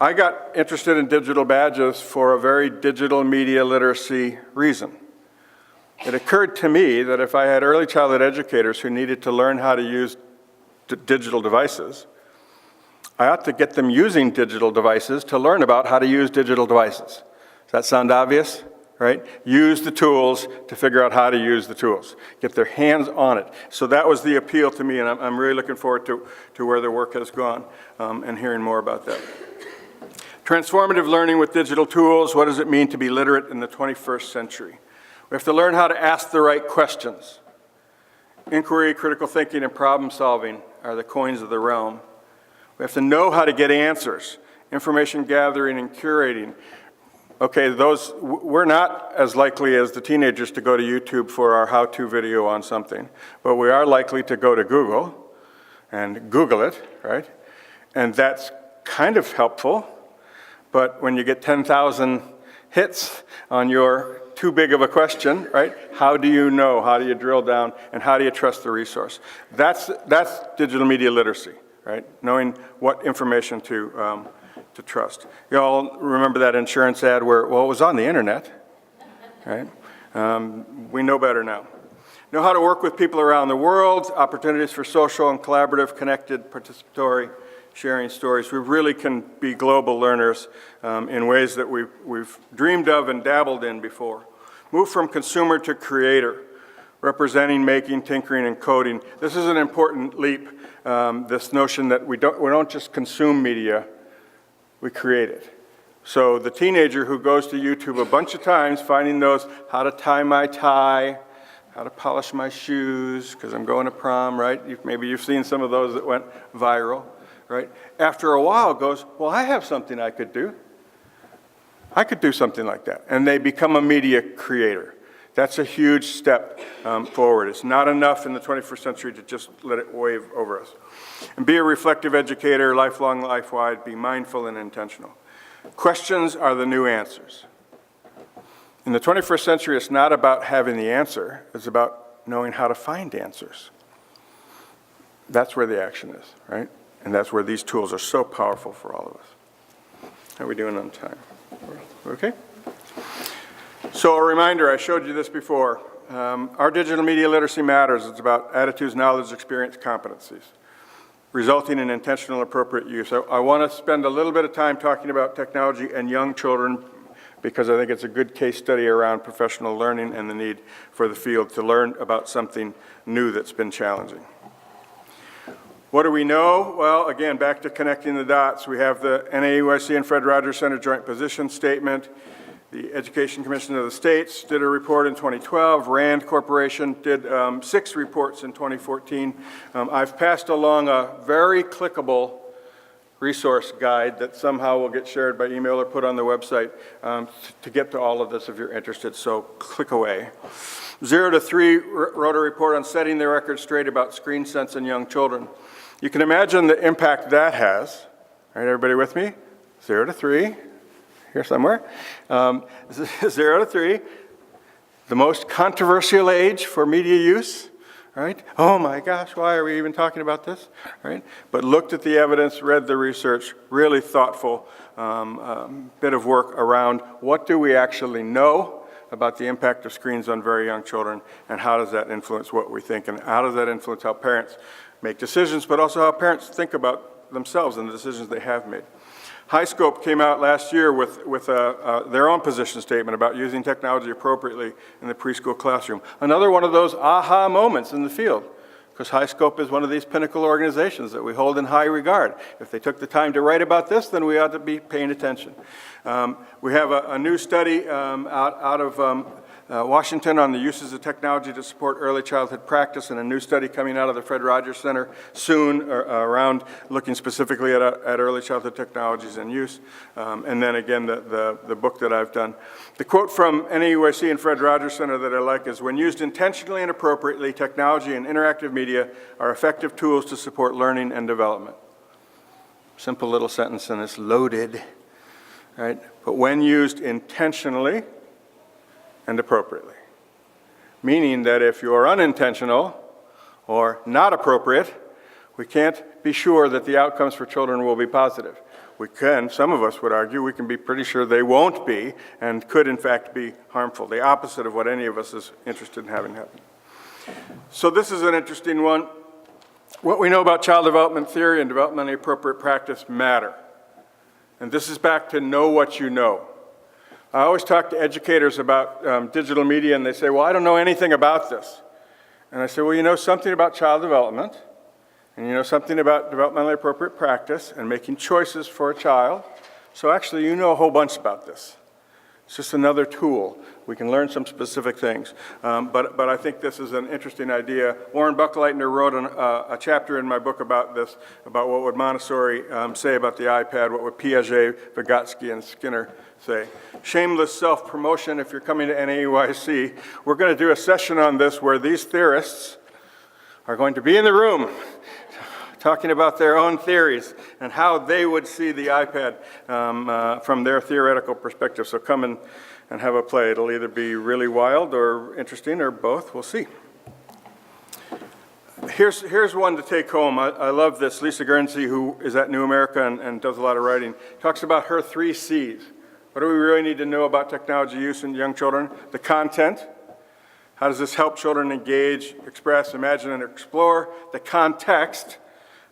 I got interested in digital badges for a very digital media literacy reason. It occurred to me that if I had early childhood educators who needed to learn how to use digital devices, I ought to get them using digital devices to learn about how to use digital devices. Does that sound obvious? Right? Use the tools to figure out how to use the tools. Get their hands on it. So that was the appeal to me, and I'm really looking forward to where the work has gone and hearing more about that. Transformative learning with digital tools. What does it mean to be literate in the 21st century? We have to learn how to ask the right questions. Inquiry, critical thinking, and problem solving are the coins of the realm. We have to know how to get answers. Information gathering and curating. Okay, we're not as likely as the teenagers to go to YouTube for our how-to video on something, but we are likely to go to Google and Google it, right? And that's kind of helpful. But when you get 10,000 hits on your too big of a question, right? How do you know? How do you drill down? And how do you trust the resource? That's digital media literacy, right? Knowing what information to trust. You all remember that insurance ad where, well, it was on the internet, right? We know better now. Know how to work with people around the world, opportunities for social and collaborative, connected, participatory, sharing stories. We really can be global learners in ways that we've dreamed of and dabbled in before. Move from consumer to creator, representing, making, tinkering, and coding. This is an important leap, this notion that we don't just consume media, we create it. So the teenager who goes to YouTube a bunch of times, finding those, how to tie my tie, how to polish my shoes, because I'm going to prom, right? Maybe you've seen some of those that went viral, right? After a while goes, well, I have something I could do. I could do something like that. And they become a media creator. That's a huge step forward. It's not enough in the 21st century to just let it wave over us. And be a reflective educator, lifelong, life-wide, be mindful and intentional. Questions are the new answers. In the 21st century, it's not about having the answer, it's about knowing how to find answers. That's where the action is, right? And that's where these tools are so powerful for all of us. How are we doing on time? Okay? So a reminder, I showed you this before. Our digital media literacy matters. It's about attitudes, knowledge, experience, competencies, resulting in intentional appropriate use. I want to spend a little bit of time talking about technology and young children because I think it's a good case study around professional learning and the need for the field to learn about something new that's been challenging. What do we know? Well, again, back to connecting the dots. We have the NAUIC and Fred Rogers Center joint position statement. The Education Commission of the States did a report in 2012. RAND Corporation did 6 reports in 2014. I've passed along a very clickable resource guide that somehow will get shared by email or put on the website to get to all of this if you're interested, so click away. 0 to 3 wrote a report on setting the record straight about screen sense in young children. You can imagine the impact that has. All right, everybody with me? 0 to 3. Here somewhere. 0 to 3, the most controversial age for media use, right? Oh my gosh, why are we even talking about this, right? But looked at the evidence, read the research, really thoughtful bit of work around what do we actually know about the impact of screens on very young children, and how does that influence what we think, and how does that influence how parents make decisions, but also how parents think about themselves and the decisions they have made. HighScope came out last year with their own position statement about using technology appropriately in the preschool classroom. Another one of those aha moments in the field, because HighScope is one of these pinnacle organizations that we hold in high regard. If they took the time to write about this, then we ought to be paying attention. We have a new study out of Washington on the uses of technology to support early childhood practice, and a new study coming out of the Fred Rogers Center soon around looking specifically at early childhood technologies and use. And then again, the book that I've done. The quote from NAUIC and Fred Rogers Center that I like is, when used intentionally and appropriately, technology and interactive media are effective tools to support learning and development. Simple little sentence, and it's loaded, right? But when used intentionally and appropriately. Meaning that if you're unintentional or not appropriate, we can't be sure that the outcomes for children will be positive. We can, some of us would argue, we can be pretty sure they won't be and could in fact be harmful, the opposite of what any of us is interested in having happen. So this is an interesting one. What we know about child development theory and developmentally appropriate practice matter. And this is back to know what you know. I always talk to educators about digital media, and they say, well, I don't know anything about this. And I say, well, you know something about child development, and you know something about developmentally appropriate practice and making choices for a child. So actually, you know a whole bunch about this. It's just another tool. We can learn some specific things. But I think this is an interesting idea. Warren Buckleitner wrote a chapter in my book about this, about what would Montessori say about the iPad, what would Piaget, Vygotsky, and Skinner say. Shameless self-promotion, if you're coming to NAUIC, we're going to do a session on this where these theorists are going to be in the room talking about their own theories and how they would see the iPad from their theoretical perspective. So come and have a play. It'll either be really wild or interesting or both. We'll see. Here's one to take home. I love this. Lisa Guernsey, who is at New America and does a lot of writing, talks about her 3 C's. What do we really need to know about technology use in young children? The content. How does this help children engage, express, imagine, and explore? The context.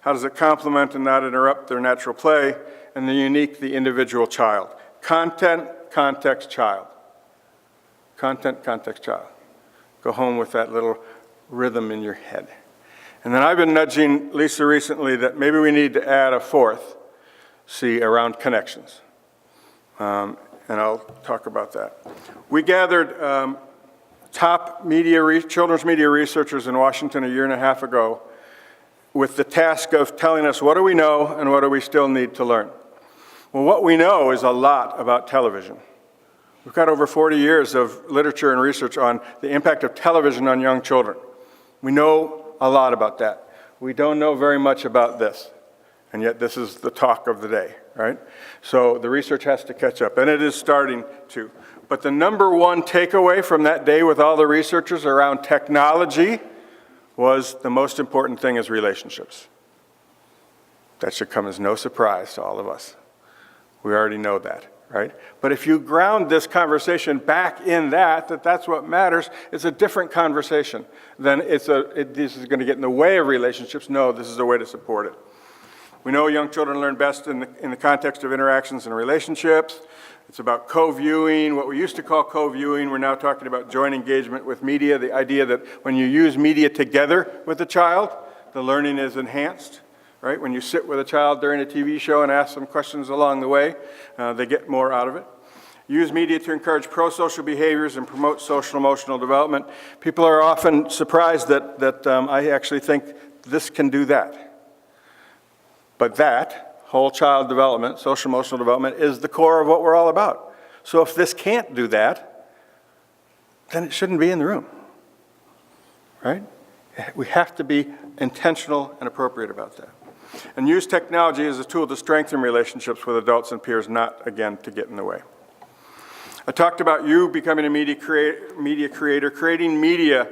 How does it complement and not interrupt their natural play? And the unique, the individual child. Content, context, child. Content, context, child. Go home with that little rhythm in your head. And then I've been nudging Lisa recently that maybe we need to add a 4th C around connections. And I'll talk about that. We gathered top children's media researchers in Washington a 1.5 years ago with the task of telling us what do we know and what do we still need to learn. Well, what we know is a lot about television. We've got over 40 years of literature and research on the impact of television on young children. We know a lot about that. We don't know very much about this, and yet this is the talk of the day, right? So the research has to catch up, and it is starting to. But the number one takeaway from that day with all the researchers around technology was the most important thing is relationships. That should come as no surprise to all of us. We already know that, right? But if you ground this conversation back in that's what matters, it's a different conversation than this is going to get in the way of relationships. No, this is a way to support it. We know young children learn best in the context of interactions and relationships. It's about co-viewing, what we used to call co-viewing. We're now talking about joint engagement with media, the idea that when you use media together with a child, the learning is enhanced. Right? When you sit with a child during a TV show and ask them questions along the way, they get more out of it. Use media to encourage pro-social behaviors and promote social-emotional development. People are often surprised that I actually think this can do that. But that, whole child development, social-emotional development, is the core of what we're all about. So if this can't do that, then it shouldn't be in the room. Right? We have to be intentional and appropriate about that. And use technology as a tool to strengthen relationships with adults and peers, not, again, to get in the way. I talked about you becoming a media creator. Creating media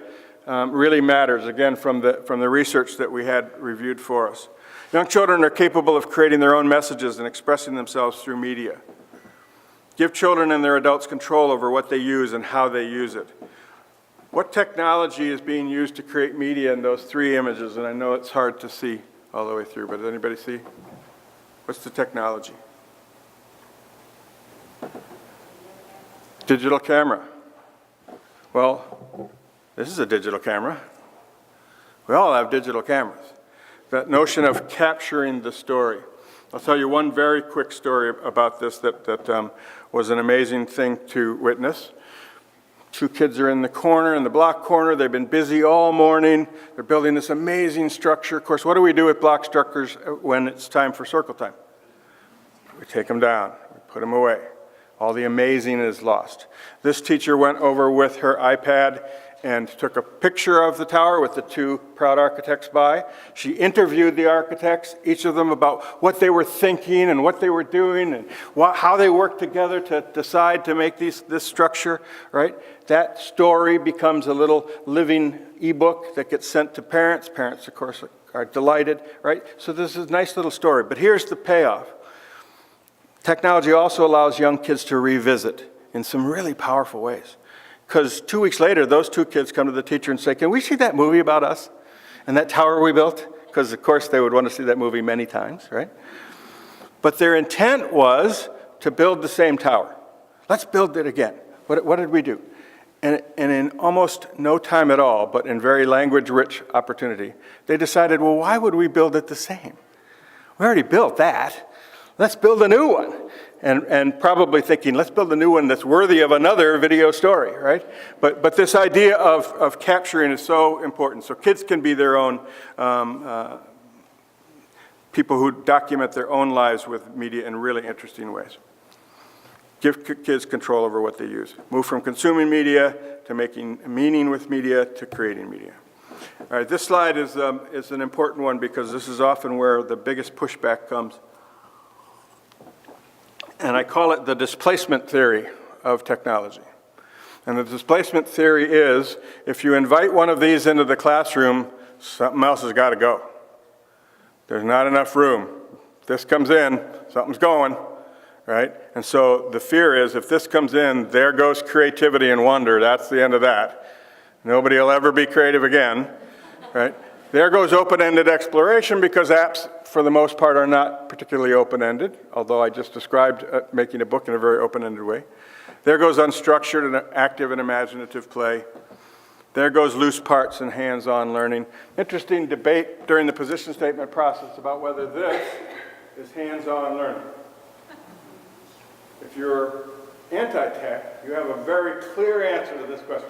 really matters, again, from the research that we had reviewed for us. Young children are capable of creating their own messages and expressing themselves through media. Give children and their adults control over what they use and how they use it. What technology is being used to create media in those 3 images? And I know it's hard to see all the way through, but does anybody see? What's the technology? Digital camera. Well, this is a digital camera. We all have digital cameras. That notion of capturing the story. I'll tell you one very quick story about this that was an amazing thing to witness. 2 kids are in the block corner. They've been busy all morning. They're building this amazing structure. Of course, what do we do with block structures when it's time for circle time? We take them down. We put them away. All the amazing is lost. This teacher went over with her iPad and took a picture of the tower with the 2 proud architects by. She interviewed the architects, each of them about what they were thinking and what they were doing and how they worked together to decide to make this structure, right? That story becomes a little living ebook that gets sent to parents. Parents, of course, are delighted, right? So this is a nice little story, but here's the payoff. Technology also allows young kids to revisit in some really powerful ways. Because 2 weeks later, those 2 kids come to the teacher and say, can we see that movie about us and that tower we built? Because, of course, they would want to see that movie many times, right? But their intent was to build the same tower. Let's build it again. What did we do? And in almost no time at all, but in very language-rich opportunity, they decided, well, why would we build it the same? We already built that. Let's build a new one. And probably thinking, let's build a new one that's worthy of another video story, right? But this idea of capturing is so important. So kids can be their own people who document their own lives with media in really interesting ways. Give kids control over what they use. Move from consuming media to making meaning with media to creating media. All right, this slide is an important one because this is often where the biggest pushback comes. And I call it the displacement theory of technology. And the displacement theory is, if you invite one of these into the classroom, something else has got to go. There's not enough room. This comes in, something's going, right? And so the fear is, if this comes in, there goes creativity and wonder. That's the end of that. Nobody will ever be creative again, right? There goes open-ended exploration, because apps, for the most part, are not particularly open-ended, although I just described making a book in a very open-ended way. There goes unstructured and active and imaginative play. There goes loose parts and hands-on learning. Interesting debate during the position statement process about whether this is hands-on learning. If you're anti-tech, you have a very clear answer to this question.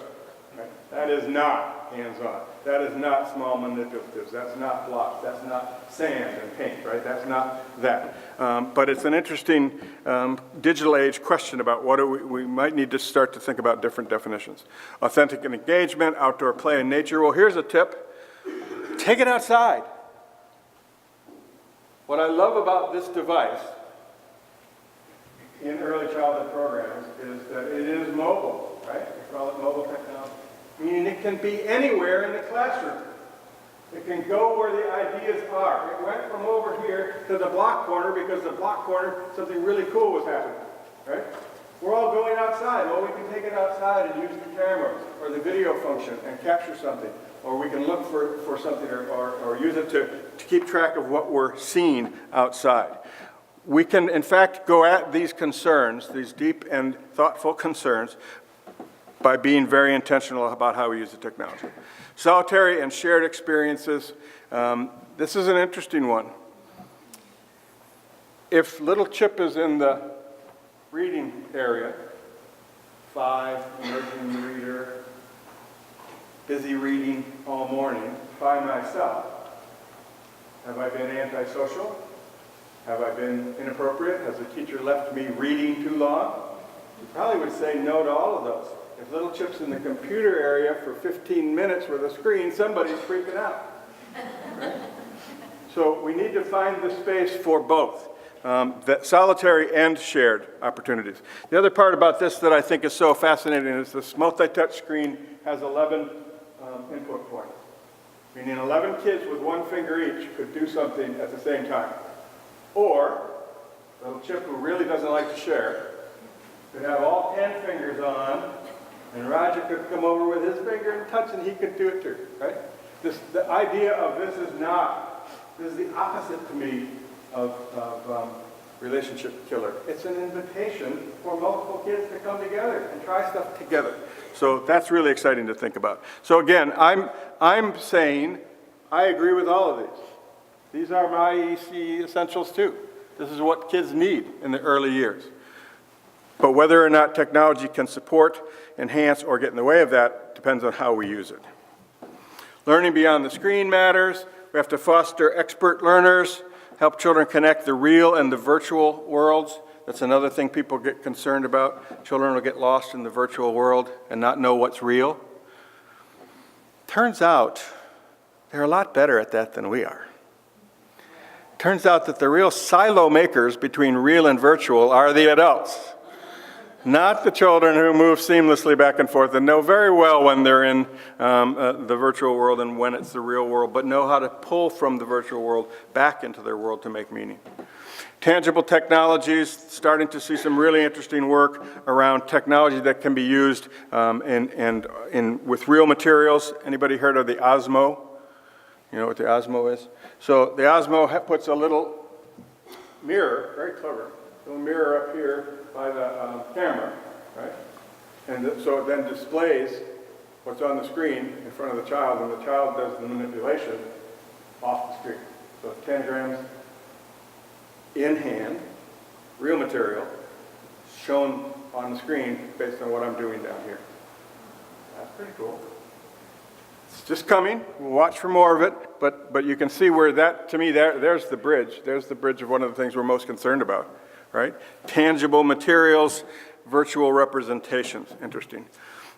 Right? That is not hands-on. That is not small manipulatives. That's not blocks. That's not sand and paint, right? That's not that. But it's an interesting digital age question about what we might need to start to think about different definitions. Authentic engagement, outdoor play and nature. Well, here's a tip. Take it outside. What I love about this device in early childhood programs is that it is mobile, right? We call it mobile technology. Meaning it can be anywhere in the classroom. It can go where the ideas are. It went from over here to the block corner because the block corner, something really cool was happening, right? We're all going outside. Well, we can take it outside and use the camera or the video function and capture something. Or we can look for something or use it to keep track of what we're seeing outside. We can, in fact, go at these concerns, these deep and thoughtful concerns, by being very intentional about how we use the technology. Solitary and shared experiences. This is an interesting one. If little Chip is in the reading area, 5, emerging reader, busy reading all morning by myself, have I been antisocial? Have I been inappropriate? Has the teacher left me reading too long? You probably would say no to all of those. If little Chip's in the computer area for 15 minutes with a screen, somebody's freaking out. Right? So we need to find the space for both, that solitary and shared opportunities. The other part about this that I think is so fascinating is this multi-touch screen has 11 input points, meaning 11 kids with one finger each could do something at the same time. Or little Chip, who really doesn't like to share, could have all 10 fingers on, and Roger could come over with his finger and touch, and he could do it too, right? The idea of this is the opposite to me of relationship killer. It's an invitation for multiple kids to come together and try stuff together. So that's really exciting to think about. So again, I'm saying I agree with all of these. These are my EC essentials too. This is what kids need in the early years. But whether or not technology can support, enhance, or get in the way of that depends on how we use it. Learning beyond the screen matters. We have to foster expert learners, help children connect the real and the virtual worlds. That's another thing people get concerned about. Children will get lost in the virtual world and not know what's real. Turns out they're a lot better at that than we are. Turns out that the real silo makers between real and virtual are the adults. Not the children who move seamlessly back and forth and know very well when they're in the virtual world and when it's the real world, but know how to pull from the virtual world back into their world to make meaning. Tangible technologies, starting to see some really interesting work around technology that can be used with real materials. Anybody heard of the Osmo? You know what the Osmo is? So the Osmo puts a little mirror, very clever, little mirror up here by the camera, right? And so it then displays what's on the screen in front of the child, and the child does the manipulation off the screen. So it's 10 grams in hand, real material, shown on the screen based on what I'm doing down here. That's pretty cool. It's just coming. We'll watch for more of it, but you can see where that, to me, there's the bridge. There's the bridge of one of the things we're most concerned about, right? Tangible materials, virtual representations. Interesting.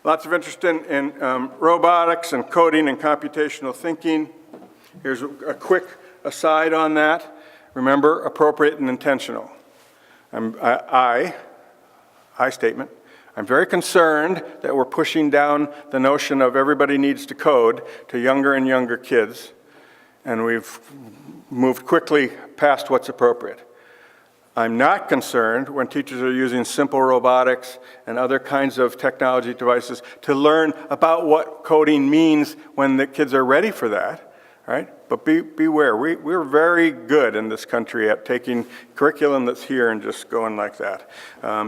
Lots of interest in robotics and coding and computational thinking. Here's a quick aside on that. Remember, appropriate and intentional. I statement. I'm very concerned that we're pushing down the notion of everybody needs to code to younger and younger kids, and we've moved quickly past what's appropriate. I'm not concerned when teachers are using simple robotics and other kinds of technology devices to learn about what coding means when the kids are ready for that, right? But beware, we're very good in this country at taking curriculum that's here and just going like that.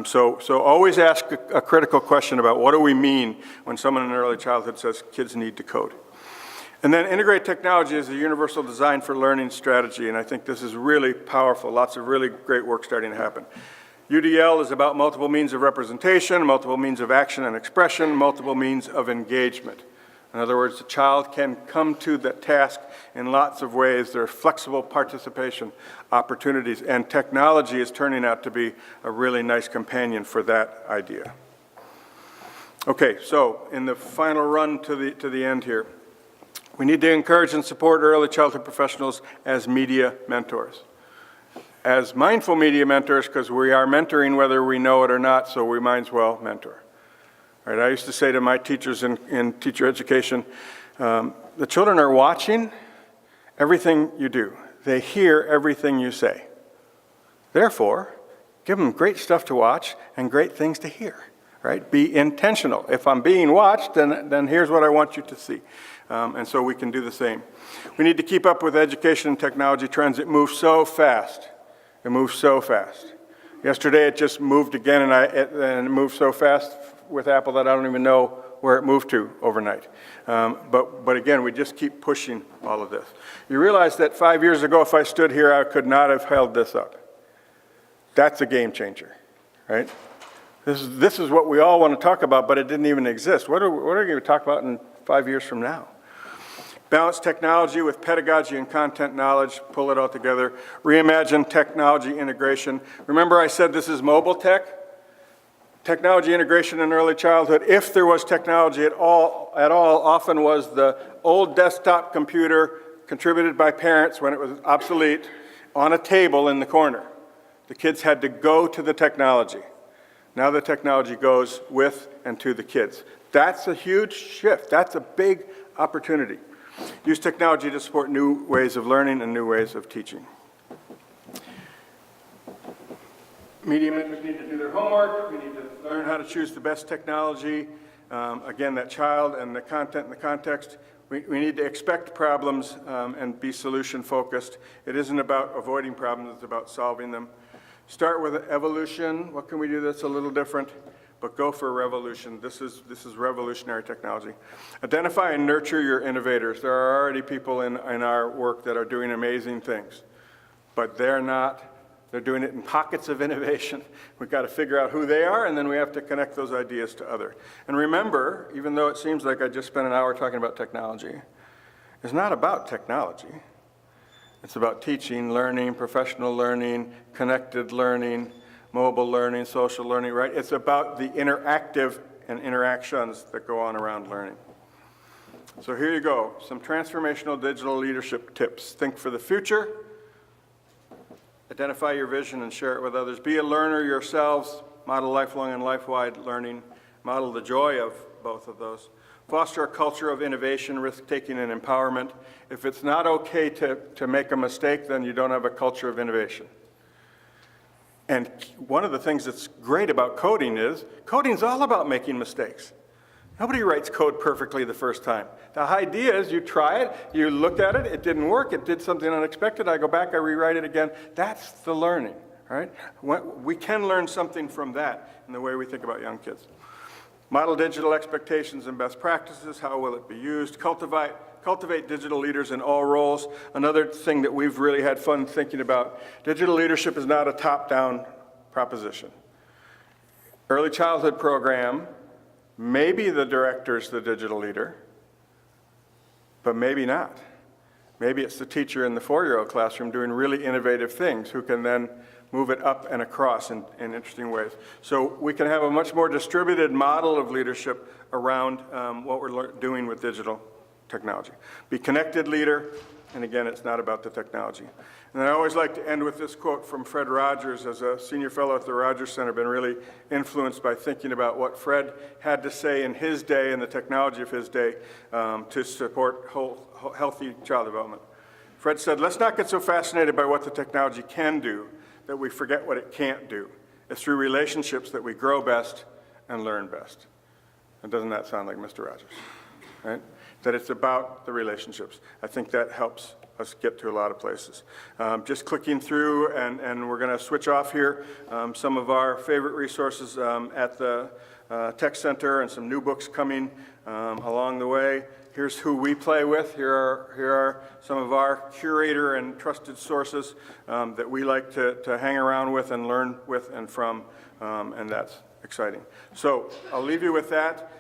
So always ask a critical question about what do we mean when someone in early childhood says kids need to code. And then integrate technology as a universal design for learning strategy, and I think this is really powerful. Lots of really great work starting to happen. UDL is about multiple means of representation, multiple means of action and expression, multiple means of engagement. In other words, the child can come to the task in lots of ways. There are flexible participation opportunities, and technology is turning out to be a really nice companion for that idea. Okay, so in the final run to the end here, we need to encourage and support early childhood professionals as media mentors. As mindful media mentors, because we are mentoring whether we know it or not, so we might as well mentor. Right, I used to say to my teachers in teacher education, the children are watching everything you do. They hear everything you say. Therefore, give them great stuff to watch and great things to hear. Right? Be intentional. If I'm being watched, then here's what I want you to see. And so we can do the same. We need to keep up with education and technology trends. It moves so fast. It moves so fast. Yesterday it just moved again, and it moved so fast with Apple that I don't even know where it moved to overnight. But again, we just keep pushing all of this. You realize that 5 years ago, if I stood here, I could not have held this up. That's a game changer, right? This is what we all want to talk about, but it didn't even exist. What are we going to talk about in 5 years from now? Balance technology with pedagogy and content knowledge, pull it all together. Reimagine technology integration. Remember I said this is mobile tech? Technology integration in early childhood, if there was technology at all, often was the old desktop computer contributed by parents when it was obsolete on a table in the corner. The kids had to go to the technology. Now the technology goes with and to the kids. That's a huge shift. That's a big opportunity. Use technology to support new ways of learning and new ways of teaching. Media mentors need to do their homework. We need to learn how to choose the best technology. Again, that child and the content and the context. We need to expect problems and be solution focused. It isn't about avoiding problems, it's about solving them. Start with evolution. What can we do that's a little different? But go for a revolution. This is revolutionary technology. Identify and nurture your innovators. There are already people in our work that are doing amazing things, but they're doing it in pockets of innovation. We've got to figure out who they are, and then we have to connect those ideas to others. And remember, even though it seems like I just spent an hour talking about technology, it's not about technology. It's about teaching, learning, professional learning, connected learning, mobile learning, social learning, right? It's about the interactive and interactions that go on around learning. So here you go, some transformational digital leadership tips. Think for the future, identify your vision and share it with others. Be a learner yourselves, model lifelong and life-wide learning, model the joy of both of those. Foster a culture of innovation, risk-taking, and empowerment. If it's not okay to make a mistake, then you don't have a culture of innovation. And one of the things that's great about coding is, coding's all about making mistakes. Nobody writes code perfectly the first time. The idea is you try it, you looked at it, it didn't work, it did something unexpected, I go back, I rewrite it again. That's the learning, right? We can learn something from that in the way we think about young kids. Model digital expectations and best practices. How will it be used? Cultivate digital leaders in all roles. Another thing that we've really had fun thinking about, digital leadership is not a top-down proposition. Early childhood program, maybe the director's the digital leader, but maybe not. Maybe it's the teacher in the 4-year-old classroom doing really innovative things who can then move it up and across in interesting ways. So we can have a much more distributed model of leadership around what we're doing with digital technology. Be connected leader, and again, it's not about the technology. And I always like to end with this quote from Fred Rogers. As a senior fellow at the Rogers Center, been really influenced by thinking about what Fred had to say in his day and the technology of his day to support healthy child development. Fred said, "Let's not get so fascinated by what the technology can do that we forget what it can't do. It's through relationships that we grow best and learn best." And doesn't that sound like Mr. Rogers, right? That it's about the relationships. I think that helps us get to a lot of places. Just clicking through, and we're going to switch off here, some of our favorite resources at the Tech Center and some new books coming along the way. Here's who we play with. Here are some of our curator and trusted sources that we like to hang around with and learn with and from, and that's exciting. So I'll leave you with that.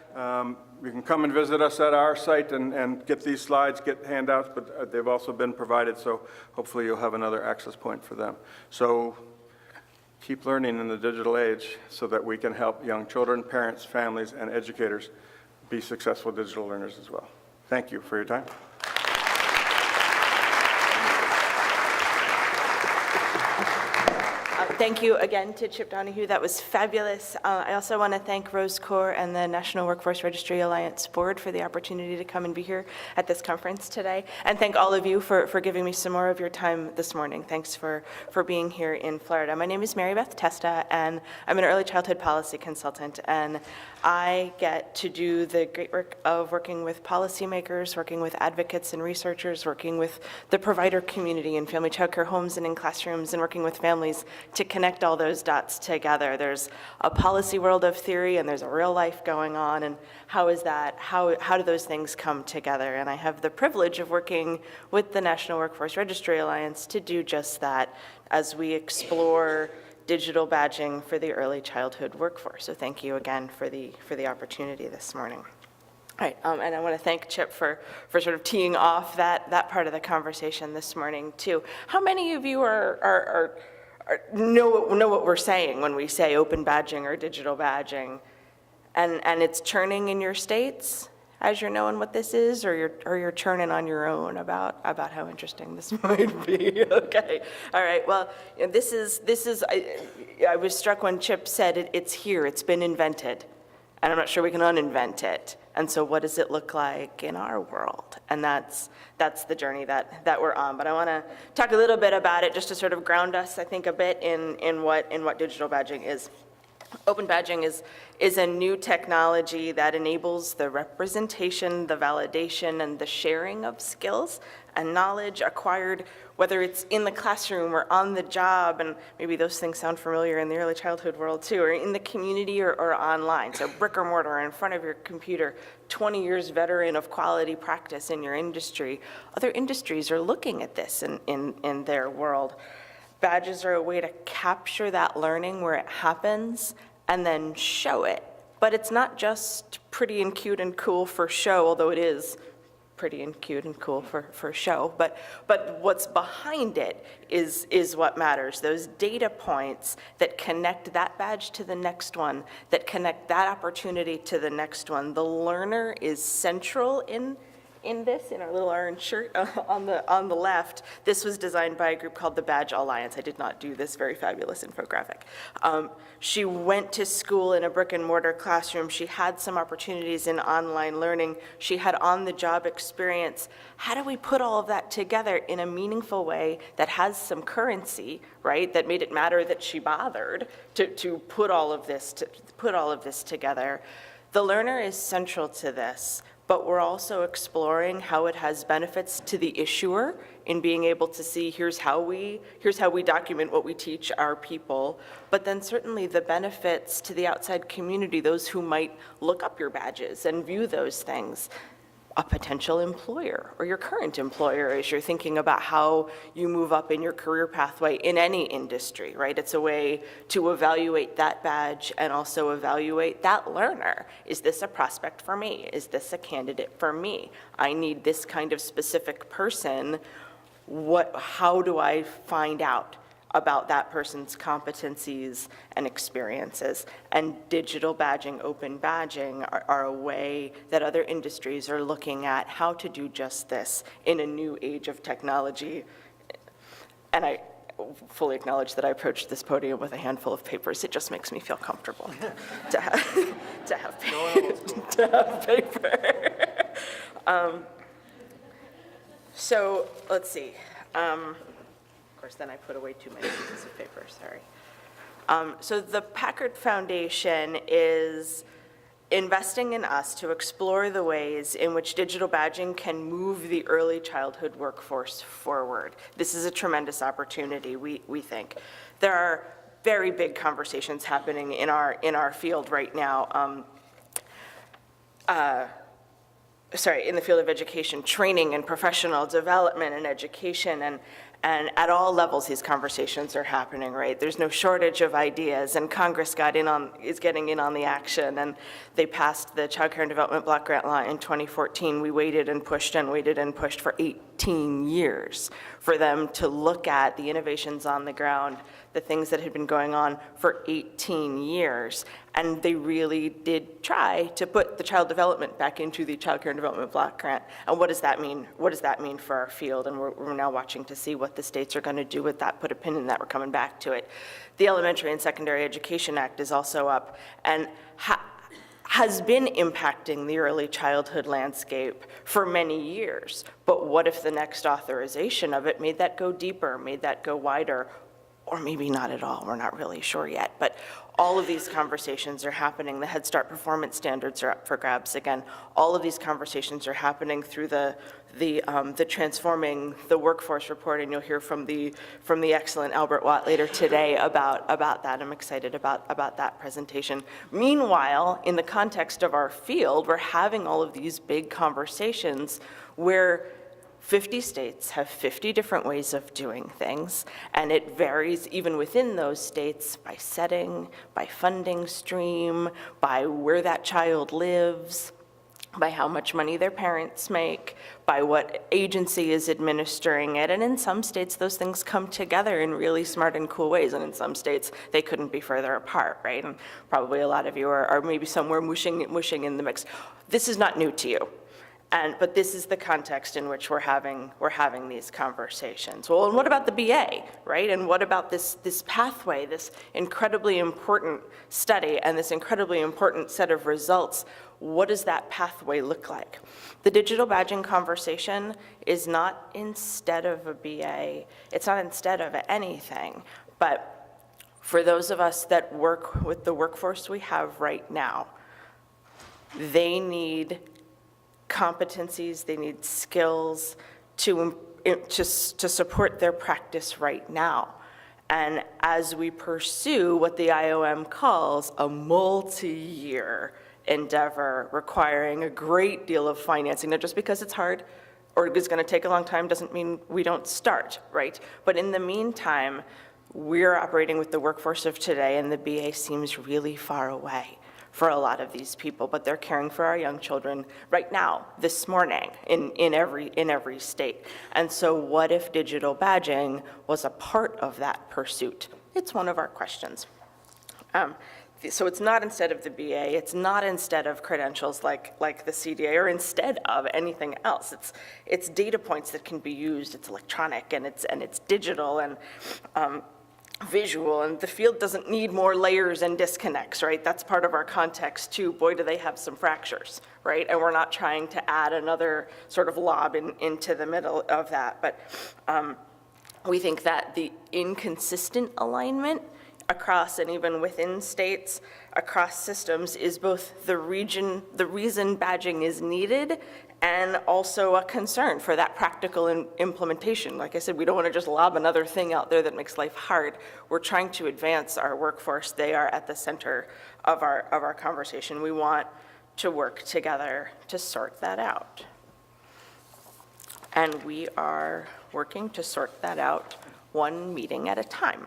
You can come and visit us at our site and get these slides, get handouts, but they've also been provided, so hopefully you'll have another access point for them. So keep learning in the digital age so that we can help young children, parents, families, and educators be successful digital learners as well. Thank you for your time. Thank you again to Chip Donahue. That was fabulous. I also want to thank Rose Corps and the National Workforce Registry Alliance Board for the opportunity to come and be here at this conference today. And thank all of you for giving me some more of your time this morning. Thanks for being here in Florida. My name is Mary Beth Testa, and I'm an early childhood policy consultant. And I get to do the great work of working with policymakers, working with advocates and researchers, working with the provider community in family child care homes and in classrooms, and working with families to connect all those dots together. There's a policy world of theory and there's a real life going on, and how is that, how do those things come together? And I have the privilege of working with the National Workforce Registry Alliance to do just that as we explore digital badging for the early childhood workforce. So thank you again for the opportunity this morning. All right, and I want to thank Chip for sort of teeing off that part of the conversation this morning too. How many of you know what we're saying when we say open badging or digital badging, and it's churning in your states as you're knowing what this is, or you're churning on your own about how interesting this might be? Okay, all right. Well, this is. I was struck when Chip said it's here. It's been invented, and I'm not sure we can uninvent it. And so, what does it look like in our world? And that's the journey that we're on. But I want to talk a little bit about it just to sort of ground us, I think, a bit in what digital badging is. Open badging is a new technology that enables the representation, the validation, and the sharing of skills and knowledge acquired, whether it's in the classroom or on the job, and maybe those things sound familiar in the early childhood world too, or in the community or online. So brick or mortar in front of your computer, 20 years veteran of quality practice in your industry. Other industries are looking at this in their world. Badges are a way to capture that learning where it happens and then show it. But it's not just pretty and cute and cool for show, although it is pretty and cute and cool for show. But what's behind it is what matters. Those data points that connect that badge to the next one, that connect that opportunity to the next one. The learner is central in this, in our little orange shirt on the left. This was designed by a group called the Badge Alliance. I did not do this very fabulous infographic. She went to school in a brick and mortar classroom. She had some opportunities in online learning. She had on-the-job experience. How do we put all of that together in a meaningful way that has some currency, right? That made it matter that she bothered to put all of this together. The learner is central to this, but we're also exploring how it has benefits to the issuer in being able to see here's how we document what we teach our people, but then certainly the benefits to the outside community, those who might look up your badges and view those things. A potential employer or your current employer as you're thinking about how you move up in your career pathway in any industry, right? It's a way to evaluate that badge and also evaluate that learner. Is this a prospect for me? Is this a candidate for me? I need this kind of specific person. How do I find out about that person's competencies and experiences. And digital badging, open badging are a way that other industries are looking at how to do just this in a new age of technology. And I fully acknowledge that I approached this podium with a handful of papers. It just makes me feel comfortable to have paper. So let's see. Of course, then I put away too many pieces of paper, sorry. So the Packard Foundation is investing in us to explore the ways in which digital badging can move the early childhood workforce forward. This is a tremendous opportunity, we think. There are very big conversations happening in our field right now. In the field of education, training and professional development and education, and at all levels these conversations are happening, right? There's no shortage of ideas, and Congress is getting in on the action, and they passed the Child Care and Development Block Grant Law in 2014. We waited and pushed for 18 years for them to look at the innovations on the ground, the things that had been going on for 18 years. And they really did try to put the child development back into the Child Care and Development Block Grant. And what does that mean? What does that mean for our field? And we're now watching to see what the states are going to do with that, put a pin in that. We're coming back to it. The Elementary and Secondary Education Act is also up and has been impacting the early childhood landscape for many years. But what if the next authorization of it made that go deeper, made that go wider, or maybe not at all? We're not really sure yet. But all of these conversations are happening. The Head Start performance standards are up for grabs again. All of these conversations are happening through the Transforming the Workforce report, and you'll hear from the excellent Albert Watt later today about that. I'm excited about that presentation. Meanwhile, in the context of our field, we're having all of these big conversations where 50 states have 50 different ways of doing things, and it varies even within those states by setting, by funding stream, by where that child lives, by how much money their parents make, by what agency is administering it. And in some states, those things come together in really smart and cool ways, and in some states, they couldn't be further apart, right? And probably a lot of you are maybe somewhere mushing in the mix. This is not new to you. But this is the context in which we're having these conversations. Well, and what about the BA, right? And what about this pathway, this incredibly important study and this incredibly important set of results? What does that pathway look like? The digital badging conversation is not instead of a BA. It's not instead of anything. But for those of us that work with the workforce we have right now, they need competencies, they need skills to support their practice right now. And as we pursue what the IOM calls a multi-year endeavor requiring a great deal of financing, not just because it's hard or it's going to take a long time doesn't mean we don't start, right? But in the meantime, we're operating with the workforce of today, and the BA seems really far away for a lot of these people, but they're caring for our young children right now, this morning, in every state. And so what if digital badging was a part of that pursuit? It's one of our questions. So it's not instead of the BA, it's not instead of credentials like the CDA, or instead of anything else. It's data points that can be used, it's electronic, and it's digital, and visual, and the field doesn't need more layers and disconnects, right? That's part of our context too. Boy, do they have some fractures, right? And we're not trying to add another sort of lob into the middle of that. But we think that the inconsistent alignment across and even within states, across systems, is both the reason badging is needed and also a concern for that practical implementation. Like I said, we don't want to just lob another thing out there that makes life hard. We're trying to advance our workforce. They are at the center of our conversation. We want to work together to sort that out. And we are working to sort that out one meeting at a time.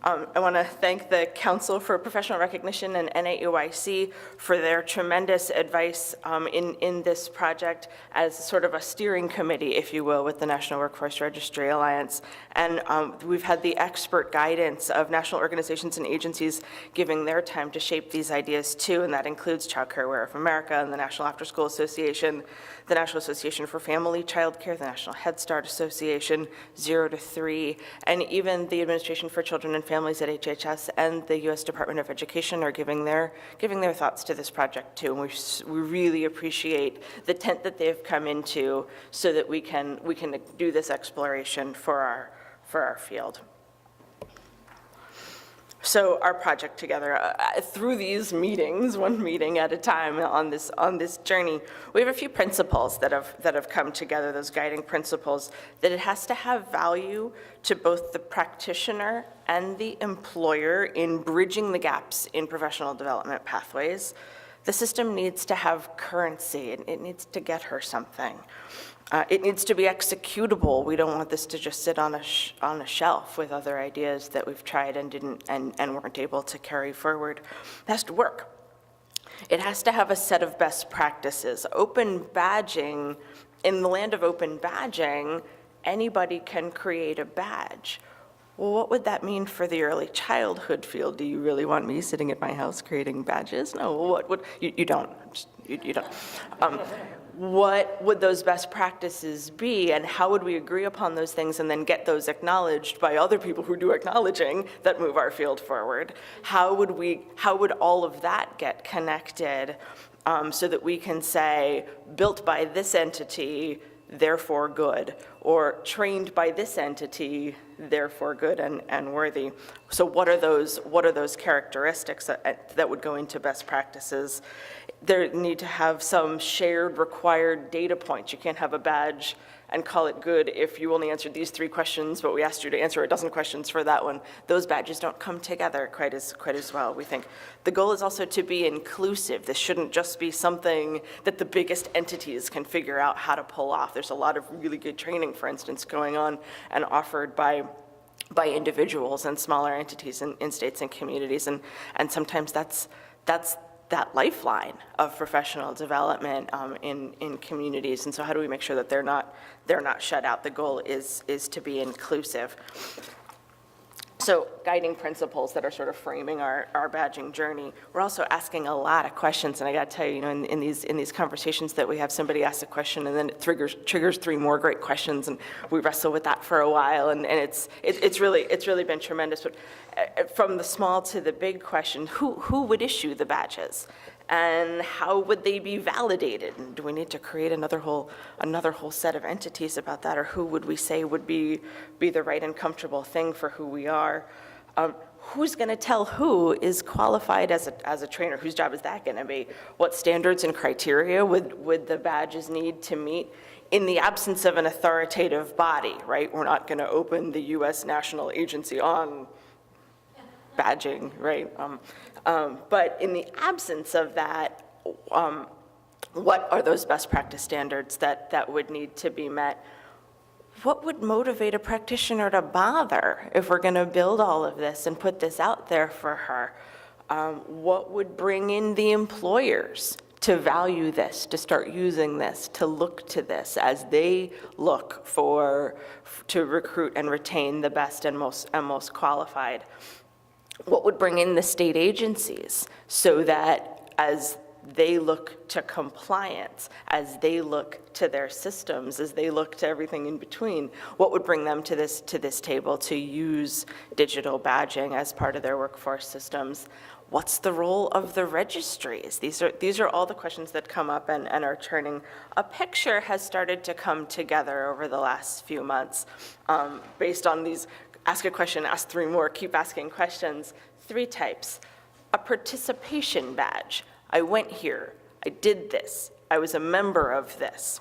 I want to thank the Council for Professional Recognition and NAUIC for their tremendous advice in this project as sort of a steering committee, if you will, with the National Workforce Registry Alliance. And we've had the expert guidance of national organizations and agencies giving their time to shape these ideas too, and that includes Child Care Aware of America and the National After School Association, the National Association for Family Child Care, the National Head Start Association, 0 to 3, and even the Administration for Children and Families at HHS and the U.S. Department of Education are giving their thoughts to this project too. And we really appreciate the tent that they've come into so that we can do this exploration for our field. So our project together, through these meetings, one meeting at a time on this journey, we have a few principles that have come together, those guiding principles, that it has to have value to both the practitioner and the employer in bridging the gaps in professional development pathways. The system needs to have currency. It needs to get her something. It needs to be executable. We don't want this to just sit on a shelf with other ideas that we've tried and didn't and weren't able to carry forward. It has to work. It has to have a set of best practices. Open badging, in the land of open badging, anybody can create a badge. Well, what would that mean for the early childhood field? Do you really want me sitting at my house creating badges? No, what would, you don't, you don't. What would those best practices be, and how would we agree upon those things and then get those acknowledged by other people who do acknowledging that move our field forward? How would all of that get connected so that we can say, built by this entity, therefore good, or trained by this entity, therefore good and worthy? So what are those characteristics that would go into best practices? There need to have some shared required data points. You can't have a badge and call it good if you only answered these 3 questions, but we asked you to answer a dozen questions for that one. Those badges don't come together quite as well, we think. The goal is also to be inclusive. This shouldn't just be something that the biggest entities can figure out how to pull off. There's a lot of really good training, for instance, going on and offered by individuals and smaller entities in states and communities, and sometimes that's that lifeline of professional development in communities. And so how do we make sure that they're not shut out? The goal is to be inclusive. So guiding principles that are sort of framing our badging journey. We're also asking a lot of questions, and I got to tell you, in these conversations that we have, somebody asks a question and then it triggers 3 more great questions, and we wrestle with that for a while, and it's really been tremendous. But from the small to the big question, who would issue the badges? And how would they be validated? And do we need to create another whole set of entities about that? Or who would we say would be the right and comfortable thing for who we are? Who's going to tell who is qualified as a trainer? Whose job is that going to be? What standards and criteria would the badges need to meet in the absence of an authoritative body, right? We're not going to open the U.S. National Agency on badging, right? But in the absence of that, what are those best practice standards that would need to be met? What would motivate a practitioner to bother if we're going to build all of this and put this out there for her? What would bring in the employers to value this, to start using this, to look to this as they look to recruit and retain the best and most qualified? What would bring in the state agencies so that as they look to compliance, as they look to their systems, as they look to everything in between, what would bring them to this table to use digital badging as part of their workforce systems? What's the role of the registries? These are all the questions that come up and are churning. A picture has started to come together over the last few months based on these. Ask a question, ask 3 more, keep asking questions. 3 types. A participation badge. I went here, I did this, I was a member of this,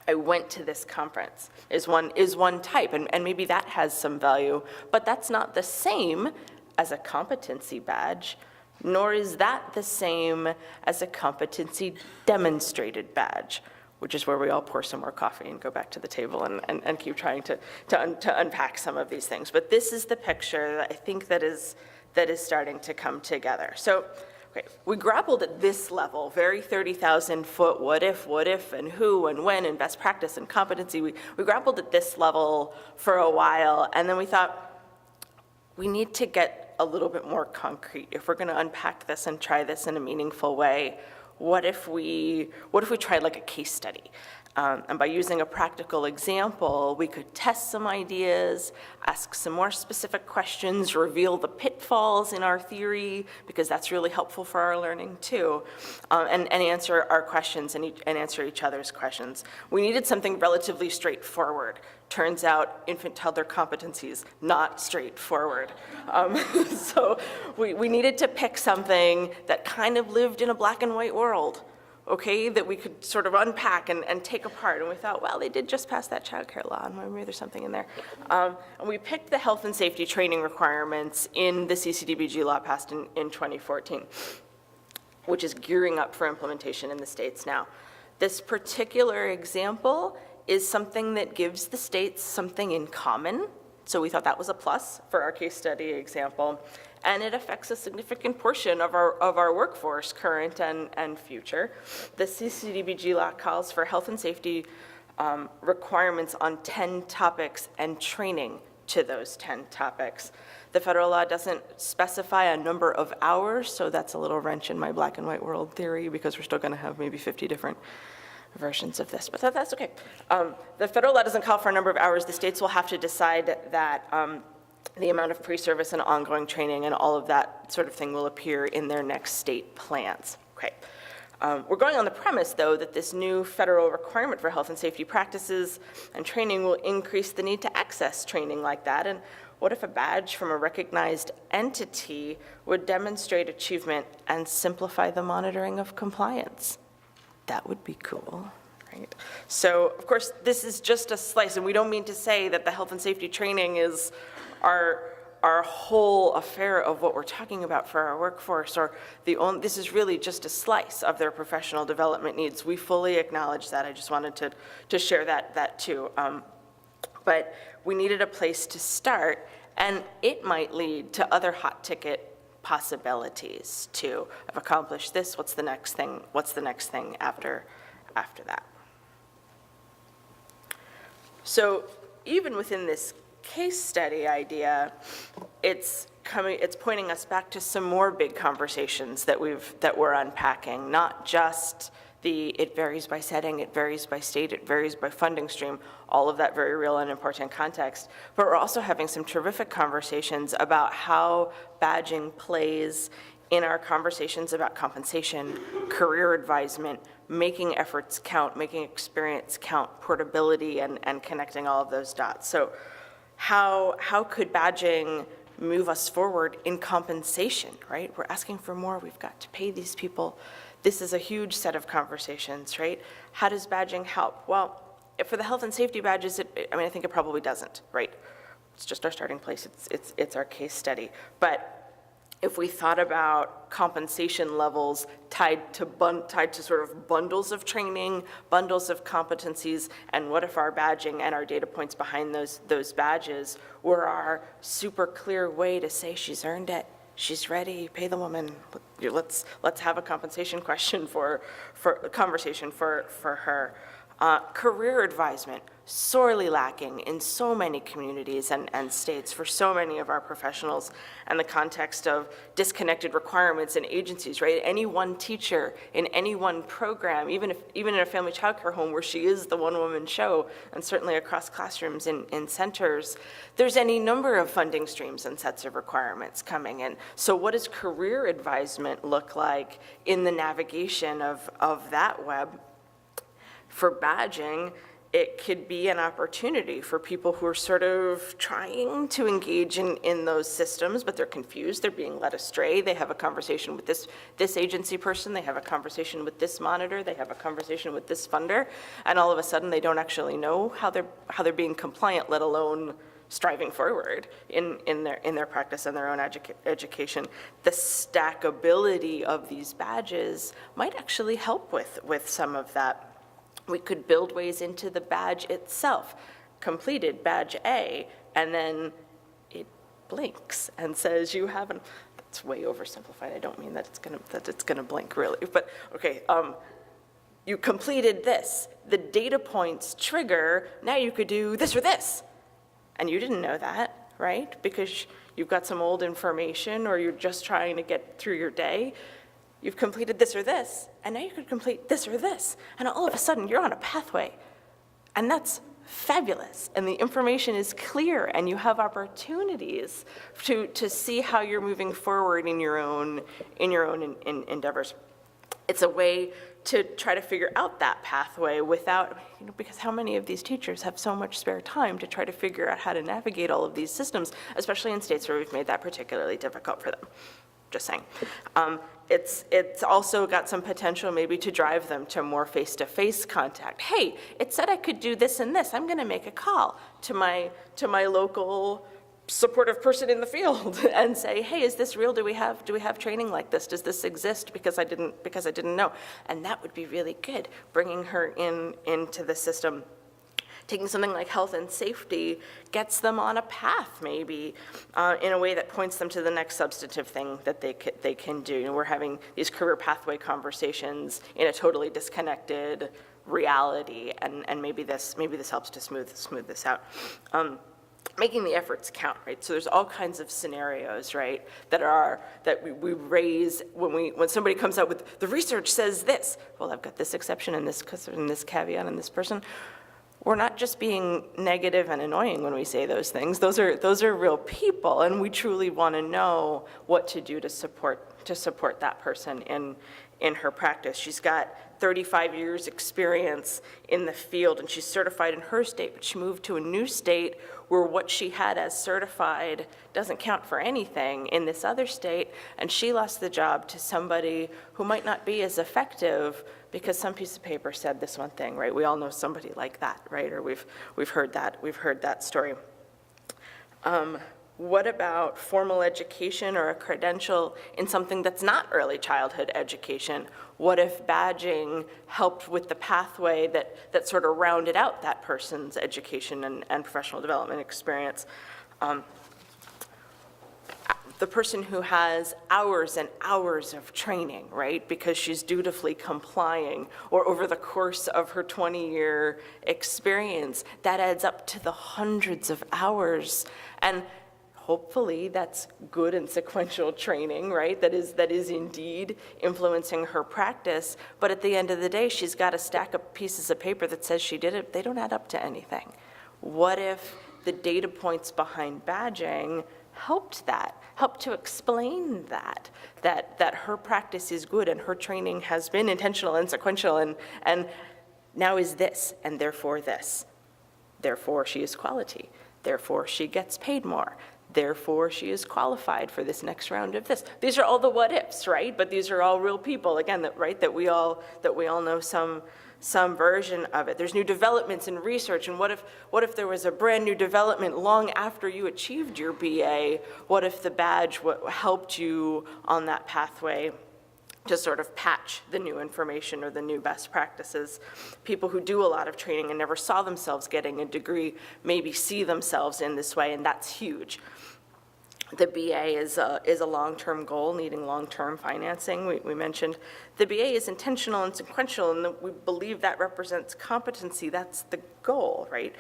I went to this conference, is one type, and maybe that has some value, but that's not the same as a competency badge, nor is that the same as a competency demonstrated badge. which is where we all pour some more coffee and go back to the table and keep trying to unpack some of these things. But this is the picture that I think that is starting to come together. So, okay, we grappled at this level, very 30,000-foot what if, and who, and when, and best practice, and competency. We grappled at this level for a while, and then we thought, we need to get a little bit more concrete. If we're going to unpack this and try this in a meaningful way, what if we tried like a case study? And by using a practical example, we could test some ideas, ask some more specific questions, reveal the pitfalls in our theory, because that's really helpful for our learning too, and answer our questions and answer each other's questions. We needed something relatively straightforward. Turns out infant-toddler competencies, not straightforward. So we needed to pick something that kind of lived in a black and white world, okay, that we could sort of unpack and take apart. And we thought, well, they did just pass that child care law, and maybe there's something in there. And we picked the health and safety training requirements in the CCDBG law passed in 2014, which is gearing up for implementation in the states now. This particular example is something that gives the states something in common. So we thought that was a plus for our case study example. And it affects a significant portion of our workforce, current and future. The CCDBG law calls for health and safety requirements on 10 topics and training to those 10 topics. The federal law doesn't specify a number of hours, so that's a little wrench in my black and white world theory, because we're still going to have maybe 50 different versions of this, but that's okay. The federal law doesn't call for a number of hours. The states will have to decide that the amount of pre-service and ongoing training and all of that sort of thing will appear in their next state plans. Okay. We're going on the premise, though, that this new federal requirement for health and safety practices and training will increase the need to access training like that. And what if a badge from a recognized entity would demonstrate achievement and simplify the monitoring of compliance? That would be cool, right? So, of course, this is just a slice, and we don't mean to say that the health and safety training is our whole affair of what we're talking about for our workforce, or this is really just a slice of their professional development needs. We fully acknowledge that. I just wanted to share that too. But we needed a place to start, and it might lead to other hot ticket possibilities too. I've accomplished this, what's the next thing? What's the next thing after that? So even within this case study idea, it's pointing us back to some more big conversations that we're unpacking, not just it varies by setting, it varies by state, it varies by funding stream, all of that very real and important context. But we're also having some terrific conversations about how badging plays in our conversations about compensation, career advisement, making efforts count, making experience count, portability, and connecting all of those dots. So how could badging move us forward in compensation, right? We're asking for more, we've got to pay these people. This is a huge set of conversations, right? How does badging help? Well, for the health and safety badges, I think it probably doesn't, right? It's just our starting place, it's our case study. But if we thought about compensation levels tied to sort of bundles of training, bundles of competencies, and what if our badging and our data points behind those badges were our super clear way to say she's earned it, she's ready, pay the woman. Let's have a compensation conversation for her. Career advisement, sorely lacking in so many communities and states for so many of our professionals, and the context of disconnected requirements and agencies, right? Any one teacher in any one program, even in a family child care home where she is the one-woman show, and certainly across classrooms in centers, there's any number of funding streams and sets of requirements coming in. So what does career advisement look like in the navigation of that web? For badging, it could be an opportunity for people who are sort of trying to engage in those systems, but they're confused, they're being led astray. They have a conversation with this agency person, they have a conversation with this monitor, they have a conversation with this funder, and all of a sudden they don't actually know how they're being compliant, let alone striving forward in their practice and their own education. The stackability of these badges might actually help with some of that We could build ways into the badge itself. Completed badge A, and then it blinks and says you haven't. That's way oversimplified. I don't mean that it's gonna blink really, but okay. You completed this. The data points trigger. Now you could do this or this, and you didn't know that, right? Because you've got some old information, or you're just trying to get through your day. You've completed this or this, and now you could complete this or this, and all of a sudden you're on a pathway, and that's fabulous, and the information is clear, and you have opportunities to see how you're moving forward in your own endeavors. It's a way to try to figure out that pathway without, because how many of these teachers have so much spare time to try to figure out how to navigate all of these systems, especially in states where we've made that particularly difficult for them. Just saying. It's also got some potential maybe to drive them to more face-to-face contact. Hey, it said I could do this and this. I'm going to make a call to my local supportive person in the field and say, hey, is this real? Do we have training like this? Does this exist? Because I didn't know. And that would be really good, bringing her into the system. Taking something like health and safety gets them on a path, maybe, in a way that points them to the next substantive thing that they can do. We're having these career pathway conversations in a totally disconnected reality, and maybe this helps to smooth this out. Making the efforts count, right? So there's all kinds of scenarios, right, that we raise when somebody comes out with the research says this. Well, I've got this exception and this caveat and this person. We're not just being negative and annoying when we say those things. Those are real people, and we truly want to know what to do to support that person in her practice. She's got 35 years experience in the field, and she's certified in her state, but she moved to a new state where what she had as certified doesn't count for anything in this other state, and she lost the job to somebody who might not be as effective because some piece of paper said this one thing, right? We all know somebody like that, right? Or we've heard that story. What about formal education or a credential in something that's not early childhood education? What if badging helped with the pathway that sort of rounded out that person's education and professional development experience? The person who has hours and hours of training, right, because she's dutifully complying, or over the course of her 20-year experience, that adds up to the hundreds of hours. And hopefully that's good and sequential training, right, that is indeed influencing her practice. But at the end of the day, she's got a stack of pieces of paper that says she did it. They don't add up to anything. What if the data points behind badging helped to explain that her practice is good and her training has been intentional and sequential and now is this, and therefore this. Therefore she is quality. Therefore she gets paid more. Therefore she is qualified for this next round of this. These are all the what ifs, right? But these are all real people, again, that we all know some version of it. There's new developments in research, and what if there was a brand new development long after you achieved your BA? What if the badge helped you on that pathway to sort of patch the new information or the new best practices? People who do a lot of training and never saw themselves getting a degree maybe see themselves in this way, and that's huge. The BA is a long-term goal, needing long-term financing. We mentioned the BA is intentional and sequential, and we believe that represents competency. That's the goal, right?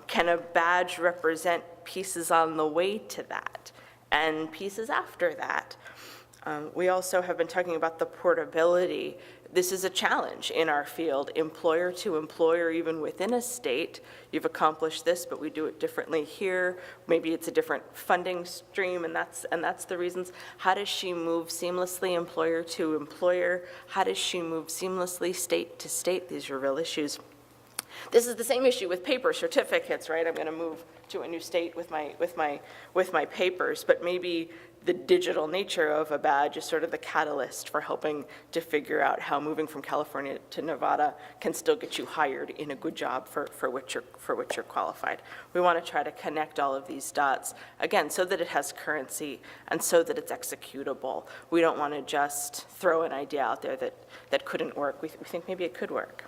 Can a badge represent pieces on the way to that and pieces after that? We also have been talking about the portability. This is a challenge in our field, employer to employer, even within a state. You've accomplished this, but we do it differently here. Maybe it's a different funding stream, and that's the reasons. How does she move seamlessly employer to employer? How does she move seamlessly state to state? These are real issues. This is the same issue with paper certificates, right? I'm going to move to a new state with my papers, but maybe the digital nature of a badge is sort of the catalyst for helping to figure out how moving from California to Nevada can still get you hired in a good job for which you're qualified. We want to try to connect all of these dots, again, so that it has currency and so that it's executable. We don't want to just throw an idea out there that couldn't work. We think maybe it could work.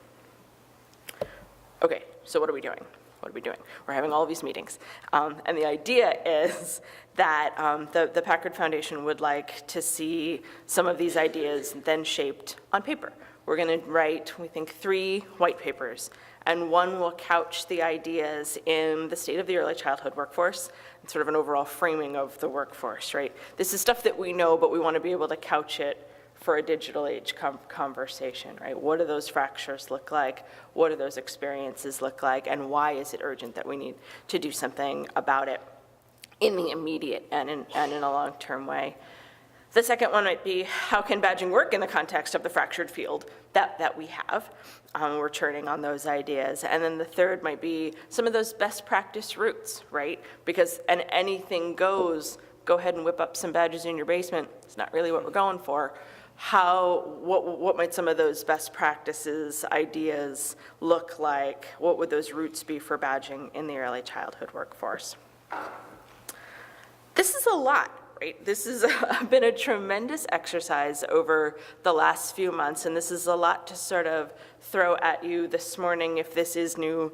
Okay, so what are we doing? What are we doing? We're having all of these meetings. And the idea is that the Packard Foundation would like to see some of these ideas then shaped on paper. We're going to write, we think, 3 white papers, and one will couch the ideas in the state of the early childhood workforce, and sort of an overall framing of the workforce, right? This is stuff that we know, but we want to be able to couch it for a digital age conversation, right? What do those fractures look like? What do those experiences look like? And why is it urgent that we need to do something about it in the immediate and in a long-term way? The second one might be, how can badging work in the context of the fractured field that we have? We're churning on those ideas. And then the third might be some of those best practice routes, right? Because anything goes, go ahead and whip up some badges in your basement. It's not really what we're going for. What might some of those best practices, ideas look like? What would those routes be for badging in the early childhood workforce? This is a lot, right? This has been a tremendous exercise over the last few months, and this is a lot to sort of throw at you this morning if this is new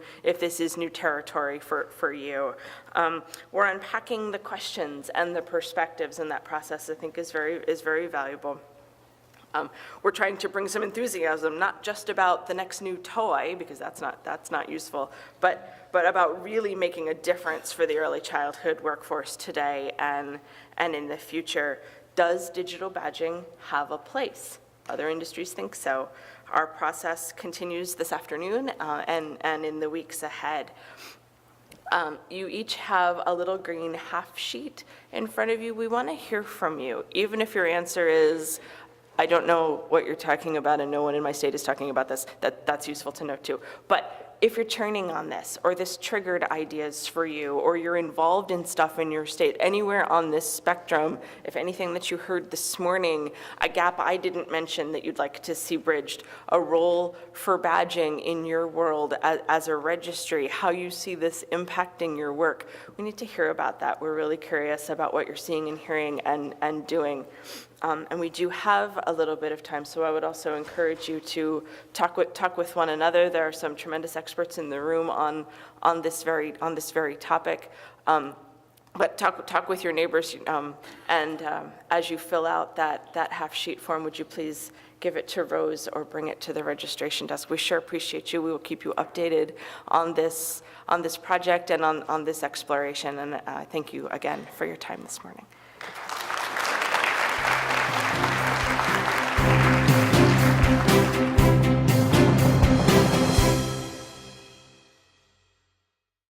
territory for you. We're unpacking the questions and the perspectives, and that process, I think, is very valuable. We're trying to bring some enthusiasm, not just about the next new toy, because that's not useful, but about really making a difference for the early childhood workforce today and in the future. Does digital badging have a place? Other industries think so. Our process continues this afternoon and in the weeks ahead. You each have a little green half sheet in front of you. We want to hear from you, even if your answer is, I don't know what you're talking about and no one in my state is talking about this. That's useful to know too. But if you're churning on this, or this triggered ideas for you, or you're involved in stuff in your state, anywhere on this spectrum, if anything that you heard this morning, a gap I didn't mention that you'd like to see bridged, a role for badging in your world as a registry, how you see this impacting your work, we need to hear about that. We're really curious about what you're seeing and hearing and doing. And we do have a little bit of time, so I would also encourage you to talk with one another. There are some tremendous experts in the room on this very topic. But talk with your neighbors, and as you fill out that half sheet form, would you please give it to Rose or bring it to the registration desk? We sure appreciate you. We will keep you updated on this project and on this exploration. And thank you again for your time this morning.